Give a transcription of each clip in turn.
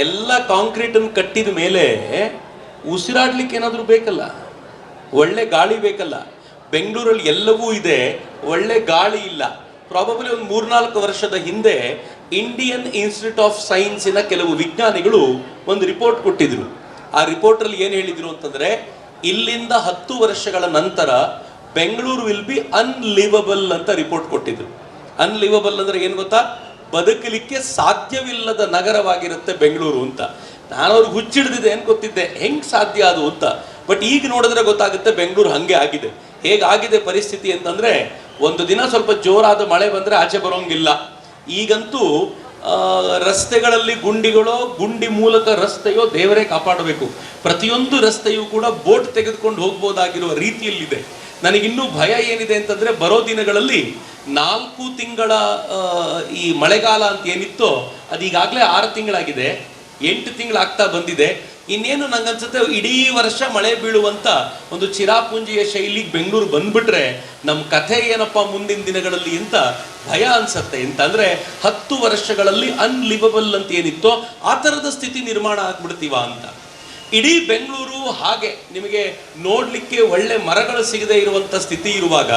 ಎಲ್ಲ ಕಾಂಕ್ರೀಟನ್ನು ಕಟ್ಟಿದ ಮೇಲೆ ಉಸಿರಾಡ್ಲಿಕ್ಕೆ ಏನಾದರೂ ಬೇಕಲ್ಲ, ಒಳ್ಳೆ ಗಾಳಿ ಬೇಕಲ್ಲ. ಬೆಂಗಳೂರಲ್ಲಿ ಎಲ್ಲವೂ ಇದೆ, ಒಳ್ಳೆ ಗಾಳಿ ಇಲ್ಲ. ಪ್ರಾಬಬಲಿ ಒಂದು 3-4 ವರ್ಷದ ಹಿಂದೆ ಇಂಡಿಯನ್ ಇನ್ಸ್ಟಿಟ್ಯೂಟ್ ಆಫ್ ಸೈನ್ಸಿನ ಕೆಲವು ವಿಜ್ಞಾನಿಗಳು ಒಂದು ರಿಪೋರ್ಟ್ ಕೊಟ್ಟಿದ್ರು. ಆ ರಿಪೋರ್ಟಲ್ಲಿ ಏನು ಹೇಳಿದ್ರು ಅಂತಂದರೆ, ಇಲ್ಲಿಂದ 10 ವರ್ಷಗಳ ನಂತರ ಬೆಂಗಳೂರು ವಿಲ್ ಬಿ ಅನ್ಲಿವಬಲ್ ಅಂತ ರಿಪೋರ್ಟ್ ಕೊಟ್ಟಿದ್ರು. ಅನ್ಲಿವಬಲ್ ಅಂದರೆ ಏನು ಗೊತ್ತಾ? ಬದುಕಲಿಕ್ಕೆ ಸಾಧ್ಯವಿಲ್ಲದ ನಗರವಾಗಿರುತ್ತೆ ಬೆಂಗಳೂರು ಅಂತ. ನಾನು ಅವ್ರಿಗೆ ಹುಚ್ಚಿಡ್ದಿದೆ ಏನು ಗೊತ್ತಿದ್ದೆ, ಹೆಂಗೆ ಸಾಧ್ಯ ಅದು ಅಂತ. ಬಟ್ ಈಗ ನೋಡಿದ್ರೆ ಗೊತ್ತಾಗುತ್ತೆ ಬೆಂಗಳೂರು ಹಾಗೆ ಆಗಿದೆ. ಹೇಗಾಗಿದೆ ಪರಿಸ್ಥಿತಿ ಅಂತಂದರೆ, ಒಂದು ದಿನ ಸ್ವಲ್ಪ ಜೋರಾದ ಮಳೆ ಬಂದರೆ ಆಚೆ ಬರೋಂಗಿಲ್ಲ. ಈಗಂತೂ ರಸ್ತೆಗಳಲ್ಲಿ ಗುಂಡಿಗಳೋ, ಗುಂಡಿ ಮೂಲಕ ರಸ್ತೆಯೋ ದೇವರೇ ಕಾಪಾಡಬೇಕು. ಪ್ರತಿಯೊಂದು ರಸ್ತೆಯೂ ಕೂಡ ಬೋಟ್ ತೆಗೆದುಕೊಂಡು ಹೋಗ್ಬೋದಾಗಿರುವ ರೀತಿಯಲ್ಲಿದೆ. ನನಗಿನ್ನೂ ಭಯ ಏನಿದೆ ಅಂತಂದರೆ, ಬರೋ ದಿನಗಳಲ್ಲಿ 4 ತಿಂಗಳ ಈ ಮಳೆಗಾಲ ಅಂತ ಏನಿತ್ತೋ ಅದೀಗಾಗಲೇ 6 ತಿಂಗಳಾಗಿದೆ, 8 ತಿಂಗಳಾಗ್ತಾ ಬಂದಿದೆ. ಇನ್ನೇನು ನಂಗನ್ಸುತ್ತೆ ಇಡೀ ವರ್ಷ ಮಳೆ ಬೀಳುವಂಥ ಒಂದು ಚಿರಾಪುಂಜಿಯ ಶೈಲಿಗೆ ಬೆಂಗಳೂರು ಬಂದ್ಬಿಟ್ರೆ ನಮ್ಮ ಕಥೆ ಏನಪ್ಪ ಮುಂದಿನ ದಿನಗಳಲ್ಲಿ ಅಂತ ಭಯ ಅನ್ಸುತ್ತೆ. ಅಂತಂದರೆ 10 ವರ್ಷಗಳಲ್ಲಿ ಅನ್ಲಿವಬಲ್ ಅಂತ ಏನಿತ್ತೋ ಆ ಥರದ ಸ್ಥಿತಿ ನಿರ್ಮಾಣ ಆಗ್ಬಿಡ್ತೀವ ಅಂತ. ಇಡೀ ಬೆಂಗಳೂರು ಹಾಗೆ ನಿಮಗೆ ನೋಡಲಿಕ್ಕೆ ಒಳ್ಳೆ ಮರಗಳು ಸಿಗದೇ ಇರುವಂಥ ಸ್ಥಿತಿ ಇರುವಾಗ,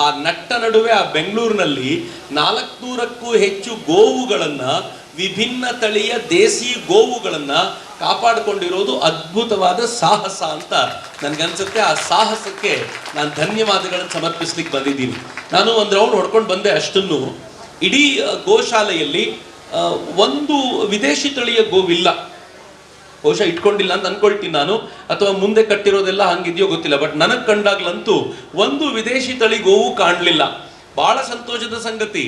ಆ ನಟ್ಟ ನಡುವೆ ಆ ಬೆಂಗಳೂರಿನಲ್ಲಿ 400ಕ್ಕೂ ಹೆಚ್ಚು ಗೋವುಗಳನ್ನು, ವಿಭಿನ್ನ ತಳಿಯ ದೇಸಿ ಗೋವುಗಳನ್ನು ಕಾಪಾಡಿಕೊಂಡಿರೋದು ಅದ್ಭುತವಾದ ಸಾಹಸ ಅಂತ ನನಗನ್ಸುತ್ತೆ. ಆ ಸಾಹಸಕ್ಕೆ ನಾನು ಧನ್ಯವಾದಗಳನ್ನು ಸಮರ್ಪಿಸ್ಲಿಕ್ಕೆ ಬಂದಿದ್ದೀನಿ. ನಾನು ಒಂದು ರೌಂಡ್ ಹೊಡ್ಕೊಂಡು ಬಂದೆ. ಅಷ್ಟನ್ನು ಇಡೀ ಗೋಶಾಲೆಯಲ್ಲಿ ಒಂದು ವಿದೇಶಿ ತಳಿಯ ಗೋವಿಲ್ಲ. ಬಹುಶಃ ಇಟ್ಕೊಂಡಿಲ್ಲ ಅಂತ ಅನ್ಕೊಳ್ತೀನಿ ನಾನು, ಅಥವಾ ಮುಂದೆ ಕಟ್ಟಿರೋದೆಲ್ಲ ಹಂಗಿದೆಯೋ ಗೊತ್ತಿಲ್ಲ. ಬಟ್ ನನಗೆ ಕಂಡಾಗ್ಲಂತೂ ಒಂದು ವಿದೇಶಿ ತಳಿ ಗೋವು ಕಾಣಲಿಲ್ಲ. ಬಹಳ ಸಂತೋಷದ ಸಂಗತಿ.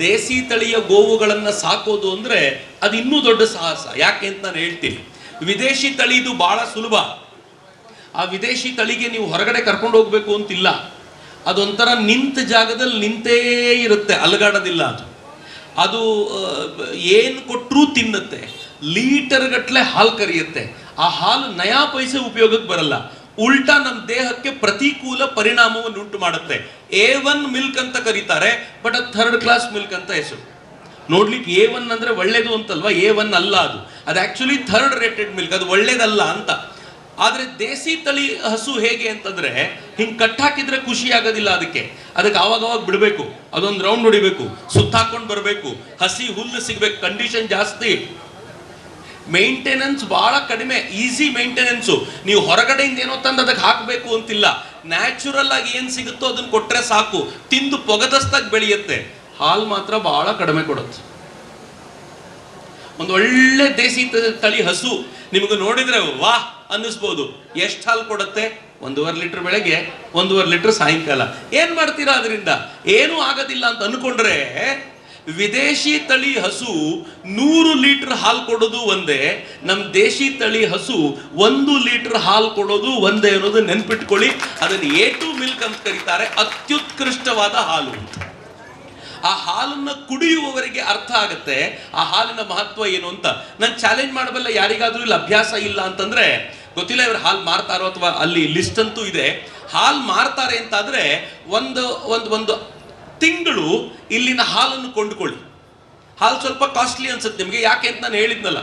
ದೇಸಿ ತಳಿಯ ಗೋವುಗಳನ್ನು ಸಾಕೋದು ಅಂದರೆ ಅದು ಇನ್ನೂ ದೊಡ್ಡ ಸಾಹಸ. ಯಾಕೆ ಅಂತ ನಾನು ಹೇಳ್ತೀನಿ. ವಿದೇಶಿ ತಳಿದು ಬಹಳ ಸುಲಭ. ಆ ವಿದೇಶಿ ತಳಿಗೆ ನೀವು ಹೊರಗಡೆ ಕರ್ಕೊಂಡು ಹೋಗ್ಬೇಕು ಅಂತಿಲ್ಲ. ಅದೊಂಥರ ನಿಂತ ಜಾಗದಲ್ಲಿ ನಿಂತೇ ಇರುತ್ತೆ, ಅಲಗಾಡೋದಿಲ್ಲ. ಅದು ಏನು ಕೊಟ್ಟರೂ ತಿನ್ನುತ್ತೆ. ಲೀಟರ್ ಗಟ್ಟಲೆ ಹಾಲು ಕರಿಯುತ್ತೆ. ಆ ಹಾಲು ನಯಾ ಪೈಸೆ ಉಪಯೋಗಕ್ಕೆ ಬರಲ್ಲ. ಉಲ್ಟಾ ನಮ್ಮ ದೇಹಕ್ಕೆ ಪ್ರತಿಕೂಲ ಪರಿಣಾಮವನ್ನು ಉಂಟು ಮಾಡುತ್ತೆ. A1 ಮಿಲ್ಕ್ ಅಂತ ಕರೀತಾರೆ, ಬಟ್ ಅದು 3rd ಕ್ಲಾಸ್ ಮಿಲ್ಕ್ ಅಂತ ಹೆಸರು. ನೋಡ್ಲಿಕ್ಕೆ A1 ಅಂದರೆ ಒಳ್ಳೇದು ಅಂತಲ್ವಾ? A1 ಅಲ್ಲ ಅದು. ಅದು ಆ್ಯಕ್ಚುಲಿ 3rd ರೇಟೆಡ್ ಮಿಲ್ಕ್, ಅದು ಒಳ್ಳೇದಲ್ಲ ಅಂತ. ಆದರೆ ದೇಸಿ ತಳಿ ಹಸು ಹೇಗೆ ಅಂತಂದರೆ, ಹಿಂಗೆ ಕಟ್ಟಾಕಿದ್ರೆ ಖುಷಿ ಆಗೋದಿಲ್ಲ. ಅದಕ್ಕೆ ಆವಾಗವಾಗ ಬಿಡಬೇಕು, ಅದೊಂದು ರೌಂಡ್ ಹೊಡಿಬೇಕು, ಸುತ್ತಾಕೊಂಡು ಬರಬೇಕು, ಹಸಿ ಹುಲ್ಲು ಸಿಗ್ಬೇಕು. ಕಂಡೀಷನ್ ಜಾಸ್ತಿ, ಮೇಂಟೆನೆನ್ಸ್ ಭಾಳ ಕಡಿಮೆ, ಈಸಿ ಮೇಂಟೆನೆನ್ಸು. ನೀವು ಹೊರಗಡೆಯಿಂದ ಏನೋ ತಂದು ಅದಕ್ಕೆ ಹಾಕಬೇಕು ಅಂತಿಲ್ಲ. ನ್ಯಾಚುರಲ್ ಆಗಿ ಏನು ಸಿಗುತ್ತೋ ಅದನ್ನು ಕೊಟ್ಟರೆ ಸಾಕು. ತಿಂದು ಪೊಗದಸ್ತಾಗಿ ಬೆಳೆಯುತ್ತೆ. ಹಾಲು ಮಾತ್ರ ಭಾಳ ಕಡಿಮೆ ಕೊಡುತ್ತೆ. ಒಂದು ಒಳ್ಳೆ ದೇಸಿ ತಳಿ ಹಸು ನಿಮಗೆ ನೋಡಿದರೆ ವಾಹ್ ಅನ್ನಿಸ್ಬೋದು. ಎಷ್ಟು ಹಾಲು ಕೊಡುತ್ತೆ? 1.5 ಲೀಟ್ರ್ ಬೆಳಗ್ಗೆ, 1.5 ಲೀಟ್ರ್ ಸಾಯಂಕಾಲ. ಏನು ಮಾಡ್ತೀರಾ ಅದರಿಂದ? ಏನೂ ಆಗೋದಿಲ್ಲ ಅಂತ ಅಂದ್ಕೊಂಡ್ರೆ, ವಿದೇಶಿ ತಳಿ ಹಸು 100 ಲೀಟರ್ ಹಾಲು ಕೊಡೋದು ಒಂದೇ, ನಮ್ಮ ದೇಶಿ ತಳಿ ಹಸು 1 ಲೀಟರ್ ಹಾಲು ಕೊಡೋದು ಒಂದೇ ಅನ್ನೋದು ನೆನ್ಪಿಟ್ಕೊಳ್ಳಿ. ಅದನ್ನು A2 ಮಿಲ್ಕ್ ಅಂತ ಕರೀತಾರೆ, ಅತ್ಯುತ್ಕೃಷ್ಟವಾದ ಹಾಲು. ಆ ಹಾಲನ್ನು ಕುಡಿಯುವವರಿಗೆ ಅರ್ಥ ಆಗುತ್ತೆ ಆ ಹಾಲಿನ ಮಹತ್ವ ಏನು ಅಂತ. ನಾನು ಚಾಲೆಂಜ್ ಮಾಡಬಲ್ಲ, ಯಾರಿಗಾದ್ರೂ ಇಲ್ಲಿ ಅಭ್ಯಾಸ ಇಲ್ಲ ಅಂತಂದ್ರೆ, ಗೊತ್ತಿಲ್ಲ ಇವರು ಹಾಲು ಮಾರ್ತಾರೋ ಅಥವಾ ಅಲ್ಲಿ ಲಿಸ್ಟ್ ಅಂತೂ ಇದೆ. ಹಾಲು ಮಾರ್ತಾರೆ ಅಂತಾದರೆ ಒಂದು ತಿಂಗಳು ಇಲ್ಲಿನ ಹಾಲನ್ನು ಕೊಂಡುಕೊಳ್ಳಿ. ಹಾಲು ಸ್ವಲ್ಪ ಕಾಸ್ಟ್ಲಿ ಅನ್ಸುತ್ತೆ ನಿಮಗೆ. ಯಾಕೆ ಅಂತ ನಾನು ಹೇಳಿದ್ನಲ್ಲ,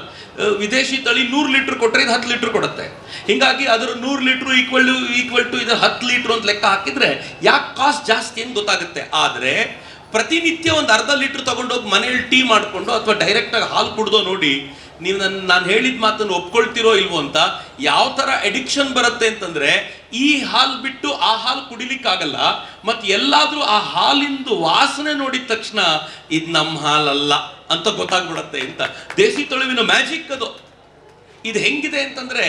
ವಿದೇಶಿ ತಳಿ 100 ಲೀಟ್ರ್ ಕೊಟ್ಟರೆ ಇದು 10 ಲೀಟ್ರ್ ಕೊಡುತ್ತೆ. ಹೀಗಾಗಿ ಅದರ 100 ಲೀಟ್ರು ಈಕ್ವಲ್ ಟು ಇದು 10 ಲೀಟ್ರು ಅಂತ ಲೆಕ್ಕ ಹಾಕಿದ್ರೆ ಯಾಕೆ ಕಾಸ್ಟ್ ಜಾಸ್ತಿ ಏನು ಗೊತ್ತಾಗುತ್ತೆ. ಆದರೆ ಪ್ರತಿನಿತ್ಯ ಒಂದು 1/2 ಲೀಟ್ರ್ ತೊಗೊಂಡೋಗಿ ಮನೇಲಿ ಟೀ ಮಾಡಿಕೊಂಡು ಅಥವಾ ಡೈರೆಕ್ಟಾಗಿ ಹಾಲು ಕುಡ್ದೋ ನೋಡಿ, ನೀವು ನಾನು ಹೇಳಿದ ಮಾತನ್ನು ಒಪ್ಕೊಳ್ತಿರೋ ಇಲ್ವೋ ಅಂತ. ಯಾವ ಥರ ಅಡಿಕ್ಷನ್ ಬರುತ್ತೆ ಅಂತಂದರೆ, ಈ ಹಾಲು ಬಿಟ್ಟು ಆ ಹಾಲು ಕುಡಿಲಿಕ್ಕಾಗಲ್ಲ. ಮತ್ತು ಎಲ್ಲಾದರೂ ಆ ಹಾಲಿಂದು ವಾಸನೆ ನೋಡಿದ ತಕ್ಷಣ ಇದು ನಮ್ಮ ಹಾಲಲ್ಲ ಅಂತ ಗೊತ್ತಾಗ್ಬಿಡತ್ತೆ ಅಂತ. ದೇಸಿ ತಳುವಿನ ಮ್ಯಾಜಿಕ್ ಅದು. ಇದು ಹೆಂಗಿದೆ ಅಂತಂದರೆ,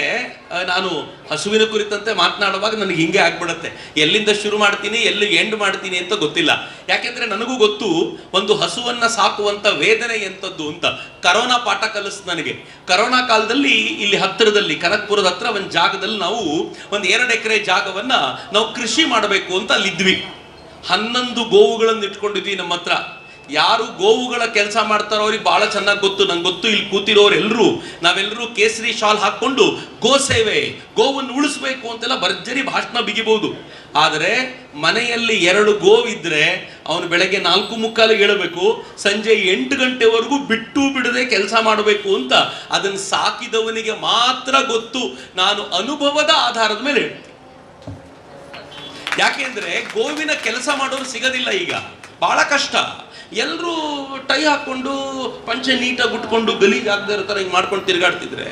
ನಾನು ಹಸುವಿನ ಕುರಿತಂತೆ ಮಾತನಾಡುವಾಗ ನನಗೆ ಹಿಂಗೆ ಆಗ್ಬಿಡುತ್ತೆ. ಎಲ್ಲಿಂದ ಶುರು ಮಾಡ್ತೀನಿ, ಎಲ್ಲಿಗೆ ಎಂಡ್ ಮಾಡ್ತೀನಿ ಅಂತ ಗೊತ್ತಿಲ್ಲ. ಯಾಕೆಂದರೆ ನನಗೂ ಗೊತ್ತು ಒಂದು ಹಸುವನ್ನು ಸಾಕುವಂಥ ವೇದನೆ ಎಂಥದ್ದು ಅಂತ. ಕರೋನಾ ಪಾಠ ಕಲಿಸ್ತು ನನಗೆ. ಕರೋನಾ ಕಾಲದಲ್ಲಿ ಇಲ್ಲಿ ಹತ್ತಿರದಲ್ಲಿ ಕನಕಪುರದ ಹತ್ರ ಒಂದು ಜಾಗದಲ್ಲಿ ನಾವು ಒಂದು 2 ಎಕರೆ ಜಾಗವನ್ನು ನಾವು ಕೃಷಿ ಮಾಡಬೇಕು ಅಂತ ಅಲ್ಲಿದ್ವಿ. 11 ಗೋವುಗಳನ್ನು ಇಟ್ಕೊಂಡಿದ್ವಿ ನಮ್ಮ ಹತ್ರ. ಯಾರು ಗೋವುಗಳ ಕೆಲಸ ಮಾಡ್ತಾರೋ ಅವ್ರಿಗೆ ಬಹಳ ಚೆನ್ನಾಗಿ ಗೊತ್ತು. ನಂಗೆ ಗೊತ್ತು, ಇಲ್ಲಿ ಕೂತಿರೋರೆಲ್ಲರೂ ನಾವೆಲ್ಲರೂ ಕೇಸರಿ ಶಾಲ್ ಹಾಕೊಂಡು ಗೋ ಸೇವೆ, ಗೋವನ್ನು ಉಳಿಸ್ಬೇಕು ಅಂತೆಲ್ಲ ಭರ್ಜರಿ ಭಾಷಣ ಬಿಗಿಬಹುದು. ಆದರೆ ಮನೆಯಲ್ಲಿ 2 ಗೋವಿದ್ರೆ ಅವನು ಬೆಳಗ್ಗೆ 4:45 ಹೇಳಬೇಕು, ಸಂಜೆ 8 ಗಂಟೆವರೆಗೂ ಬಿಟ್ಟು ಬಿಡದೆ ಕೆಲಸ ಮಾಡಬೇಕು ಅಂತ ಅದನ್ನು ಸಾಕಿದವನಿಗೆ ಮಾತ್ರ ಗೊತ್ತು. ನಾನು ಅನುಭವದ ಆಧಾರದ ಮೇಲೆ ಹೇಳ್ತೀನಿ. ಯಾಕೆಂದ್ರೆ ಗೋವಿನ ಕೆಲಸ ಮಾಡೋರು ಸಿಗೋದಿಲ್ಲ ಈಗ, ಬಹಳ ಕಷ್ಟ. ಎಲ್ಲರೂ ಟೈ ಹಾಕೊಂಡು ಪಂಚೆ ನೀಟಾಗಿ ಉಟ್ಕೊಂಡು ಗಲೀಜ್ ಆಗದೆ ಇರ್ತಾರೆ, ಹಿಂಗೆ ಮಾಡ್ಕೊಂಡು ತಿರುಗಾಡ್ತಿದ್ರೆ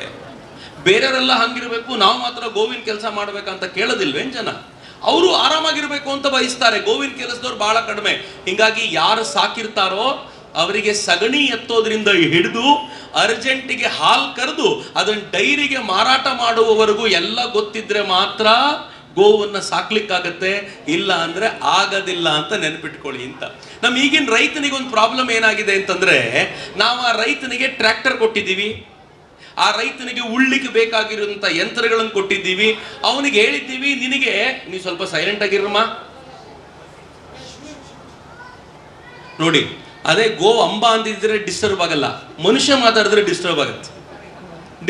ಬೇರೆಯವರೆಲ್ಲ ಹಂಗಿರ್ಬೇಕು, ನಾವು ಮಾತ್ರ ಗೋವಿನ ಕೆಲಸ ಮಾಡ್ಬೇಕಂತ ಕೇಳೋದಿಲ್ವೇನ್ ಜನ? ಅವರು ಆರಾಮಾಗಿರ್ಬೇಕು ಅಂತ ಬಯಸ್ತಾರೆ. ಗೋವಿನ ಕೆಲಸದವ್ರು ಬಹಳ ಕಡಿಮೆ. ಹಿಂಗಾಗಿ ಯಾರು ಸಾಕಿರ್ತಾರೋ ಅವರಿಗೆ ಸಗಣಿ ಎತ್ತೋದ್ರಿಂದ ಹಿಡಿದು ಅರ್ಜೆಂಟಿಗೆ ಹಾಲು ಕರೆದು ಅದನ್ನು ಡೈರಿಗೆ ಮಾರಾಟ ಮಾಡುವವರೆಗೂ ಎಲ್ಲ ಗೊತ್ತಿದ್ರೆ ಮಾತ್ರ ಗೋವನ್ನು ಸಾಕ್ಲಿಕ್ಕಾಗತ್ತೆ, ಇಲ್ಲ ಅಂದ್ರೆ ಆಗೋದಿಲ್ಲ ಅಂತ ನೆನಪಿಟ್ಕೊಳ್ಳಿ ಅಂತ. ನಮ್ಮ ಈಗಿನ ರೈತನಿಗೆ ಒಂದು ಪ್ರಾಬ್ಲಮ್ ಏನಾಗಿದೆ ಅಂತಂದ್ರೆ, ನಾವು ಆ ರೈತನಿಗೆ ಟ್ರ್ಯಾಕ್ಟರ್ ಕೊಟ್ಟಿದ್ದೀವಿ, ಆ ರೈತನಿಗೆ ಉಳ್ಳಿಕ್ಕೆ ಬೇಕಾಗಿರುವಂತ ಯಂತ್ರಗಳನ್ನು ಕೊಟ್ಟಿದ್ದೀವಿ, ಅವನಿಗೆ ಹೇಳಿದ್ದೀವಿ ನಿನಗೆ ನೀವು ಸ್ವಲ್ಪ ಸೈಲೆಂಟ್ ಆಗಿರಮ್ಮ ನೋಡಿ. ಅದೇ ಗೋ ಅಂಬ ಅಂದಿದ್ರೆ ಡಿಸ್ಟರ್ಬ್ ಆಗಲ್ಲ, ಮನುಷ್ಯ ಮಾತಾಡಿದ್ರೆ ಡಿಸ್ಟರ್ಬ್ ಆಗುತ್ತೆ.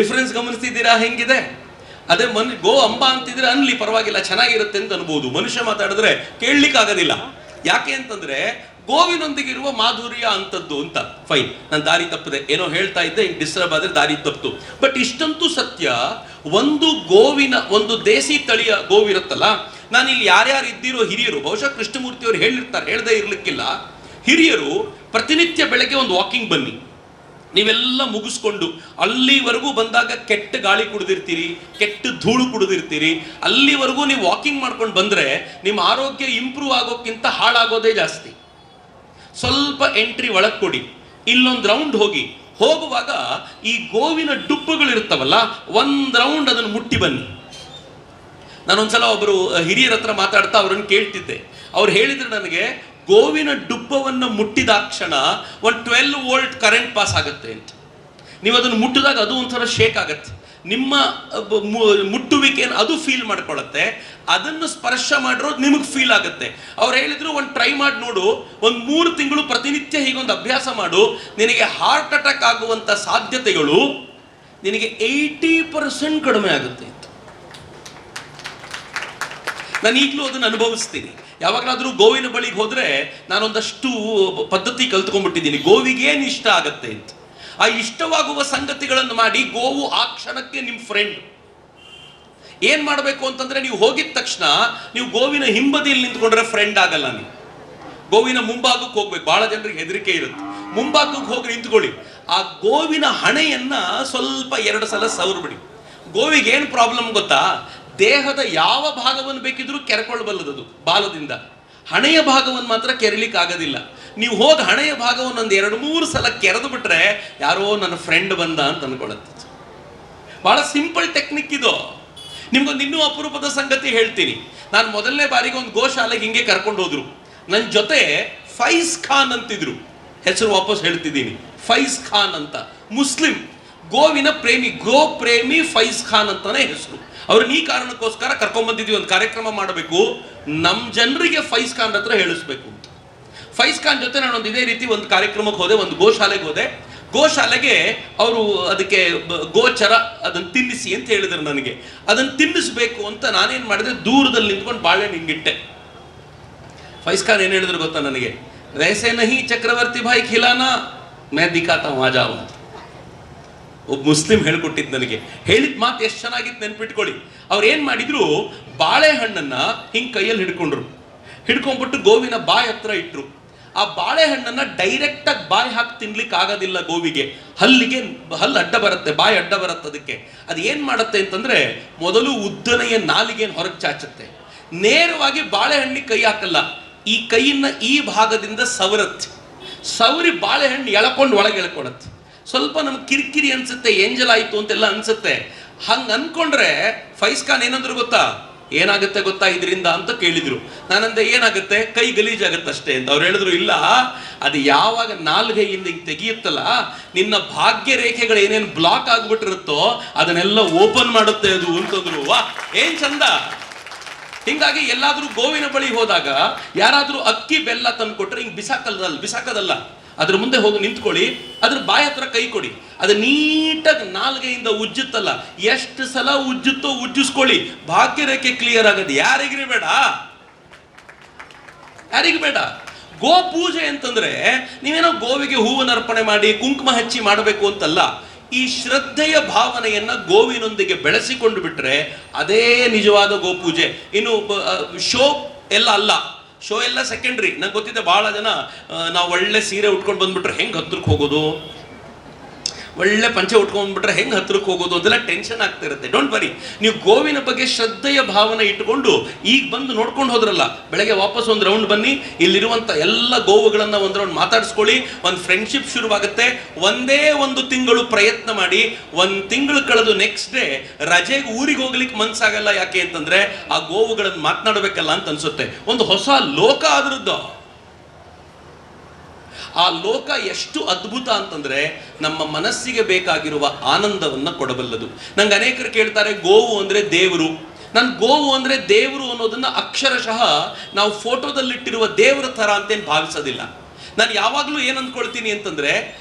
ಡಿಫ್ರೆನ್ಸ್ ಗಮನಿಸ್ತಿದ್ದೀರಾ ಹೆಂಗಿದೆ? ಅದೇ ಗೋ ಅಂಬ ಅಂತಿದ್ರೆ ಅನ್ಲಿ, ಪರವಾಗಿಲ್ಲ, ಚೆನ್ನಾಗಿರುತ್ತೆ ಅಂತ ಅನ್ಬೋದು. ಮನುಷ್ಯ ಮಾತಾಡಿದ್ರೆ ಕೇಳಲಿಕ್ಕೆ ಆಗೋದಿಲ್ಲ. ಯಾಕೆ ಅಂತಂದ್ರೆ ಗೋವಿನೊಂದಿಗೆ ಇರುವ ಮಾಧುರ್ಯ ಅಂತದ್ದು ಅಂತ. ಫೈನ್, ನಾನು ದಾರಿ ತಪ್ಪದೆ ಏನೋ ಹೇಳ್ತಾ ಇದ್ದೆ, ಹಿಂಗೆ ಡಿಸ್ಟರ್ಬ್ ಆದ್ರೆ ದಾರಿ ತಪ್ಪು. ಬಟ್ ಇಷ್ಟಂತೂ ಸತ್ಯ, ಒಂದು ಗೋವಿನ ಒಂದು ದೇಸಿ ತಳಿಯ ಗೋವಿರುತ್ತಲ್ಲ, ನಾನು ಇಲ್ಲಿ ಯಾರ್ಯಾರು ಇದ್ದಿರೋ ಹಿರಿಯರು, ಬಹುಶಃ ಕೃಷ್ಣಮೂರ್ತಿ ಅವರು ಹೇಳಿರ್ತಾರೆ, ಹೇಳದೇ ಇರ್ಲಿಕ್ಕಿಲ್ಲ, ಹಿರಿಯರು ಪ್ರತಿನಿತ್ಯ ಬೆಳಗ್ಗೆ ಒಂದು ವಾಕಿಂಗ್ ಬನ್ನಿ, ನೀವೆಲ್ಲ ಮುಗಿಸ್ಕೊಂಡು ಅಲ್ಲಿವರೆಗೂ ಬಂದಾಗ ಕೆಟ್ಟ ಗಾಳಿ ಕುಡಿದಿರ್ತೀರಿ, ಕೆಟ್ಟ ಧೂಳು ಕುಡಿದಿರ್ತೀರಿ. ಅಲ್ಲಿವರೆಗೂ ನೀವು ವಾಕಿಂಗ್ ಮಾಡ್ಕೊಂಡು ಬಂದರೆ ನಿಮ್ಮ ಆರೋಗ್ಯ ಇಂಪ್ರೂವ್ ಆಗೋಕ್ಕಿಂತ ಹಾಳಾಗೋದೇ ಜಾಸ್ತಿ. ಸ್ವಲ್ಪ ಎಂಟ್ರಿ ಒಳಗೆ ಕೊಡಿ, ಇಲ್ಲೊಂದು ರೌಂಡ್ ಹೋಗಿ, ಹೋಗುವಾಗ ಈ ಗೋವಿನ ಡುಬ್ಬುಗಳಿರ್ತಾವಲ್ಲ, ಒಂದು ರೌಂಡ್ ಅದನ್ನು ಮುಟ್ಟಿ ಬನ್ನಿ. ನಾನೊಂದ್ಸಲ ಒಬ್ಬರು ಹಿರಿಯರ ಹತ್ರ ಮಾತಾಡ್ತಾ ಅವ್ರನ್ನ ಕೇಳ್ತಿದ್ದೆ. ಅವ್ರು ಹೇಳಿದ್ರು ನನಗೆ, ಗೋವಿನ ಡುಬ್ಬವನ್ನು ಮುಟ್ಟಿದಾಕ್ಷಣ ಒಂದು 12 ವೋಲ್ಟ್ ಕರೆಂಟ್ ಪಾಸ್ ಆಗುತ್ತೆ ಅಂತ. ನೀವು ಅದನ್ನು ಮುಟ್ಟಿದಾಗ ಅದು ಒಂಥರ ಶೇಕ್ ಆಗುತ್ತೆ, ನಿಮ್ಮ ಮುಟ್ಟುವಿಕೆಯನ್ನು ಅದು ಫೀಲ್ ಮಾಡ್ಕೊಳ್ಳುತ್ತೆ, ಅದನ್ನು ಸ್ಪರ್ಶ ಮಾಡಿರೋದು ನಿಮಗೆ ಫೀಲ್ ಆಗುತ್ತೆ. ಅವ್ರು ಹೇಳಿದ್ರು, ಒಂದು ಟ್ರೈ ಮಾಡಿ ನೋಡು, ಒಂದು 3 ತಿಂಗಳು ಪ್ರತಿನಿತ್ಯ ಹೀಗೊಂದು ಅಭ್ಯಾಸ ಮಾಡು, ನಿನಗೆ ಹಾರ್ಟ್ ಅಟ್ಯಾಕ್ ಆಗುವಂಥ ಸಾಧ್ಯತೆಗಳು ನಿನಗೆ 80% ಕಡಿಮೆ ಆಗುತ್ತೆ ಅಂತ. ನಾನು ಈಗಲೂ ಅದನ್ನು ಅನುಭವಿಸ್ತೀನಿ. ಯಾವಾಗಲಾದರೂ ಗೋವಿನ ಬಳಿಗೆ ಹೋದರೆ ನಾನೊಂದಷ್ಟು ಪದ್ಧತಿ ಕಲ್ತ್ಕೊಂಡ್ಬಿಟ್ಟಿದ್ದೀನಿ, ಗೋವಿಗೆ ಏನು ಇಷ್ಟ ಆಗತ್ತೆ ಅಂತ. ಆ ಇಷ್ಟವಾಗುವ ಸಂಗತಿಗಳನ್ನು ಮಾಡಿ, ಗೋವು ಆ ಕ್ಷಣಕ್ಕೆ ನಿಮ್ಮ ಫ್ರೆಂಡ್. ಏನು ಮಾಡಬೇಕು ಅಂತಂದರೆ, ನೀವು ಹೋಗಿದ ತಕ್ಷಣ ನೀವು ಗೋವಿನ ಹಿಂಬದಿಯಲ್ಲಿ ನಿಂತ್ಕೊಂಡ್ರೆ ಫ್ರೆಂಡ್ ಆಗಲ್ಲ. ನೀವು ಗೋವಿನ ಮುಂಭಾಗಕ್ಕೆ ಹೋಗ್ಬೇಕು. ಬಹಳ ಜನರಿಗೆ ಹೆದರಿಕೆ ಇರುತ್ತೆ, ಮುಂಭಾಗಕ್ಕೆ ಹೋಗಿ ನಿಂತ್ಕೊಳ್ಳಿ. ಆ ಗೋವಿನ ಹಣೆಯನ್ನು ಸ್ವಲ್ಪ 2 ಸಲ ಸವರ್ಬಿಡಿ. ಗೋವಿಗೆ ಏನು ಪ್ರಾಬ್ಲಮ್ ಗೊತ್ತಾ? ದೇಹದ ಯಾವ ಭಾಗವನ್ನು ಬೇಕಿದ್ರೂ ಕೆರ್ಕೊಳ್ಬಲ್ಲದದು ಬಾಲದಿಂದ, ಹಣೆಯ ಭಾಗವನ್ನು ಮಾತ್ರ ಕೆರಲಿಕ್ಕೆ ಆಗೋದಿಲ್ಲ. ನೀವು ಹೋಗಿ ಹಣೆಯ ಭಾಗವನ್ನು ಒಂದು 2-3 ಸಲ ಕೆರೆದು ಬಿಟ್ರೆ ಯಾರೋ ನನ್ನ ಫ್ರೆಂಡ್ ಬಂದ ಅಂತ ಅನ್ಕೊಳ್ಳುತ್ತೆ. ಬಹಳ ಸಿಂಪಲ್ ಟೆಕ್ನಿಕ್ ಇದು. ನಿಮ್ಗೊಂದು ಇನ್ನೂ ಅಪರೂಪದ ಸಂಗತಿ ಹೇಳ್ತೀನಿ. ನಾನು ಮೊದಲನೇ ಬಾರಿಗೆ ಒಂದು ಗೋಶಾಲೆಗೆ ಹಿಂಗೆ ಕರ್ಕೊಂಡು ಹೋದ್ರು. ನನ್ನ ಜೊತೆ ಫೈಜ್ ಖಾನ್ ಅಂತಿದ್ರು, ಹೆಸರು ವಾಪಸ್ ಹೇಳ್ತಿದ್ದೀನಿ, ಫೈಜ್ ಖಾನ್ ಅಂತ, ಮುಸ್ಲಿಂ, ಗೋವಿನ ಪ್ರೇಮಿ, ಗೋ ಪ್ರೇಮಿ ಫೈಜ್ ಖಾನ್ ಅಂತಾನೆ ಹೆಸರು. ಅವ್ರನ್ನ ಈ ಕಾರಣಕ್ಕೋಸ್ಕರ ಕರ್ಕೊಂಡ್ಬಂದಿದ್ವಿ, ಒಂದು ಕಾರ್ಯಕ್ರಮ ಮಾಡಬೇಕು, ನಮ್ಮ ಜನರಿಗೆ ಫೈಜ್ ಖಾನ್ ಹತ್ರ ಹೇಳಿಸ್ಬೇಕು ಅಂತ. ಫೈಜ್ ಖಾನ್ ಜೊತೆ ನಾನೊಂದು ಇದೇ ರೀತಿ ಒಂದು ಕಾರ್ಯಕ್ರಮಕ್ಕೆ ಹೋದೆ, ಒಂದು ಗೋಶಾಲೆಗೆ ಹೋದೆ. ಗೋಶಾಲೆಗೆ ಅವರು ಅದಕ್ಕೆ ಗೋಚರ ಅದನ್ನು ತಿನ್ನಿಸಿ ಅಂತ ಹೇಳಿದ್ರು ನನಗೆ. ಅದನ್ನು ತಿನ್ನಿಸ್ಬೇಕು ಅಂತ ನಾನೇನು ಮಾಡಿದೆ, ದೂರದಲ್ಲಿ ನಿಂತ್ಕೊಂಡು ಬಾಳೆಹಣ್ಣು ಹಿಂಗಿಟ್ಟೆ. ಫೈಜ್ ಖಾನ್ ಏನು ಹೇಳಿದ್ರು ಗೊತ್ತಾ ನನಗೆ? ವೈಸೆ ನಹಿ ಚಕ್ರವರ್ತಿ ಭಾಯ್ ಖಿಲಾನಾ ಮೈ ದಿಖಾತಾ ಹೂಂ ಆ ಜಾओ ಅಂತ. ಒಬ್ಬ ಮುಸ್ಲಿಂ ಹೇಳ್ಕೊಟ್ಟಿದ್ದು ನನಗೆ. ಹೇಳಿದ ಮಾತು ಎಷ್ಟು ಚೆನ್ನಾಗಿತ್ತು ನೆನ್ಪಿಟ್ಕೊಳ್ಳಿ. ಅವ್ರು ಏನು ಮಾಡಿದ್ರು, ಬಾಳೆಹಣ್ಣನ್ನು ಹಿಂಗೆ ಕೈಯಲ್ಲಿ ಹಿಡ್ಕೊಂಡ್ಬಿಟ್ಟು ಗೋವಿನ ಬಾಯಿ ಹತ್ರ ಇಟ್ಟರು. ಆ ಬಾಳೆಹಣ್ಣನ್ನು ಡೈರೆಕ್ಟಾಗಿ ಬಾಯಿ ಹಾಕಿ ತಿನ್ಲಿಕ್ಕೆ ಆಗೋದಿಲ್ಲ ಗೋವಿಗೆ, ಹಲ್ಲು ಅಡ್ಡ ಬರುತ್ತೆ, ಬಾಯಿ ಅಡ್ಡ ಬರುತ್ತೆ. ಅದಕ್ಕೆ ಅದು ಏನು ಮಾಡುತ್ತೆ ಅಂತಂದರೆ, ಮೊದಲು ಉದ್ದನೆಯ ನಾಲಿಗೆಯನ್ನು ಹೊರಗೆ ಚಾಚುತ್ತೆ, ನೇರವಾಗಿ ಬಾಳೆಹಣ್ಣಿಗೆ ಕೈ ಹಾಕಲ್ಲ, ಈ ಕೈಯನ್ನು ಈ ಭಾಗದಿಂದ ಸವರಿ ಬಾಳೆಹಣ್ಣು ಎಳ್ಕೊಂಡು ಒಳಗೆ ಎಳ್ಕೊಳತ್ತೆ. ಸ್ವಲ್ಪ ನಮ್ಗೆ ಕಿರಿಕಿರಿ ಅನ್ಸುತ್ತೆ, ಏಂಜಲ್ ಆಯಿತು ಅಂತೆಲ್ಲ ಅನ್ಸುತ್ತೆ. ಹಂಗೆ ಅನ್ಕೊಂಡ್ರೆ ಫೈಜ್ ಖಾನ್ ಏನಂದ್ರು ಗೊತ್ತಾ? ಏನಾಗುತ್ತೆ ಗೊತ್ತಾ ಇದರಿಂದ ಅಂತ ಕೇಳಿದ್ರು. ನಾನಂದೆ ಏನಾಗುತ್ತೆ, ಕೈ ಗಲೀಜಾಗುತ್ತೆ ಅಷ್ಟೇ ಅಂತ. ಅವ್ರು ಹೇಳಿದ್ರು, ಇಲ್ಲ, ಅದು ಯಾವಾಗ ನಾಲ್ಗೆಯಿಂದ ಹಿಂಗೆ ತೆಗಿಯುತ್ತಲ್ಲ, ನಿನ್ನ ಭಾಗ್ಯ ರೇಖೆಗಳು ಏನೇನು ಬ್ಲಾಕ್ ಆಗ್ಬಿಟ್ಟಿರುತ್ತೋ ಅದನ್ನೆಲ್ಲ ಓಪನ್ ಮಾಡುತ್ತೆ ಅದು ಅಂತಂದ್ರು. ವಾ, ಏನ್ ಚಂದ! ಹಿಂಗಾಗಿ ಎಲ್ಲಾದ್ರೂ ಗೋವಿನ ಬಳಿ ಹೋದಾಗ ಯಾರಾದ್ರೂ ಅಕ್ಕಿ ಬೆಲ್ಲ ತಂದು ಕೊಟ್ರೆ ಹಿಂಗ್ ಬಿಸಾಕದಲ್ಲ, ಅದ್ರ ಮುಂದೆ ಹೋಗಿ ನಿಂತ್ಕೊಳ್ಳಿ, ಅದ್ರ ಬಾಯಿ ಹತ್ರ ಕೈ ಕೊಡಿ, ಅದು ನೀಟಾಗಿ ನಾಲ್ಗೆಯಿಂದ ಉಜ್ಜುತ್ತಲ್ಲ, ಎಷ್ಟು ಸಲ ಉಜ್ಜುತ್ತೋ ಉಜ್ಜಿಸ್ಕೊಳ್ಳಿ, ಭಾಗ್ಯರೇಖೆ ಕ್ಲಿಯರ್ ಆಗದು. ಯಾರಿಗ್ರಿ ಬೇಡ, ಯಾರಿಗ ಬೇಡ. ಗೋ ಪೂಜೆ ಅಂತಂದ್ರೆ ನೀವೇನೋ ಗೋವಿಗೆ ಹೂವನ್ನು ಅರ್ಪಣೆ ಮಾಡಿ ಕುಂಕುಮ ಹಚ್ಚಿ ಮಾಡಬೇಕು ಅಂತಲ್ಲ. ಈ ಶ್ರದ್ಧೆಯ ಭಾವನೆಯನ್ನ ಗೋವಿನೊಂದಿಗೆ ಬೆಳೆಸಿಕೊಂಡು ಬಿಟ್ರೆ ಅದೇ ನಿಜವಾದ ಗೋಪೂಜೆ. ಇನ್ನು ಶೋ ಎಲ್ಲ ಅಲ್ಲ, ಶೋ ಎಲ್ಲ ಸೆಕೆಂಡ್ರಿ. ನಂಗೆ ಗೊತ್ತಿದೆ ಬಹಳ ಜನ ನಾವು ಒಳ್ಳೆ ಸೀರೆ ಉಟ್ಕೊಂಡು ಬಂದ್ಬಿಟ್ರೆ ಹೆಂಗ್ ಹತ್ರಕ್ಕೆ ಹೋಗೋದು, ಒಳ್ಳೆ ಪಂಚೆ ಉಟ್ಕೊಂಡ್ಬಿಟ್ರೆ ಹೆಂಗ್ ಹತ್ರಕ್ಕೆ ಹೋಗೋದು ಅದೆಲ್ಲ ಟೆನ್ಷನ್ ಆಗ್ತಾ ಇರುತ್ತೆ. ಡೋಂಟ್ ವರಿ, ನೀವು ಗೋವಿನ ಬಗ್ಗೆ ಶ್ರದ್ಧೆಯ ಭಾವನೆ ಇಟ್ಕೊಂಡು ಈಗ ಬಂದು ನೋಡ್ಕೊಂಡು ಹೋದ್ರಲ್ಲ, ಬೆಳಗ್ಗೆ ವಾಪಸ್ ಒಂದು ರೌಂಡ್ ಬನ್ನಿ, ಇಲ್ಲಿರುವಂತ ಎಲ್ಲ ಗೋವುಗಳನ್ನ ಒಂದು ರೌಂಡ್ ಮಾತಾಡಿಸ್ಕೊಳ್ಳಿ, ಒಂದು ಫ್ರೆಂಡ್ಶಿಪ್ ಶುರುವಾಗುತ್ತೆ. ಒಂದೇ ಒಂದು ತಿಂಗಳು ಪ್ರಯತ್ನ ಮಾಡಿ, ಒಂದು ತಿಂಗಳು ಕಳೆದು ನೆಕ್ಸ್ಟ್ ಡೇ ರಜೆಗೆ ಊರಿಗೆ ಹೋಗ್ಲಿಕ್ಕೆ ಮನ್ಸಾಗಲ್ಲ. ಯಾಕೆ ಅಂತಂದ್ರೆ ಆ ಗೋವುಗಳನ್ನು ಮಾತನಾಡಬೇಕಲ್ಲ ಅಂತ ಅನ್ಸುತ್ತೆ. ಒಂದು ಹೊಸ ಲೋಕ ಅದರದ್ದು. ಆ ಲೋಕ ಎಷ್ಟು ಅದ್ಭುತ ಅಂತಂದ್ರೆ ನಮ್ಮ ಮನಸ್ಸಿಗೆ ಬೇಕಾಗಿರುವ ಆನಂದವನ್ನ ಕೊಡಬಲ್ಲದು. ನಂಗೆ ಅನೇಕರು ಕೇಳ್ತಾರೆ, ಗೋವು ಅಂದ್ರೆ ದೇವರು. ನಾನು ಗೋವು ಅಂದ್ರೆ ದೇವರು ಅನ್ನೋದನ್ನ ಅಕ್ಷರಶಃ ನಾವು ಫೋಟೋದಲ್ಲಿಟ್ಟಿರುವ ದೇವರ ತರ ಅಂತೇನು ಭಾವಿಸೋದಿಲ್ಲ. ನಾನು ಯಾವಾಗಲೂ ಏನು ಅಂದ್ಕೊಳ್ತೀನಿ ಅಂತಂದ್ರೆ,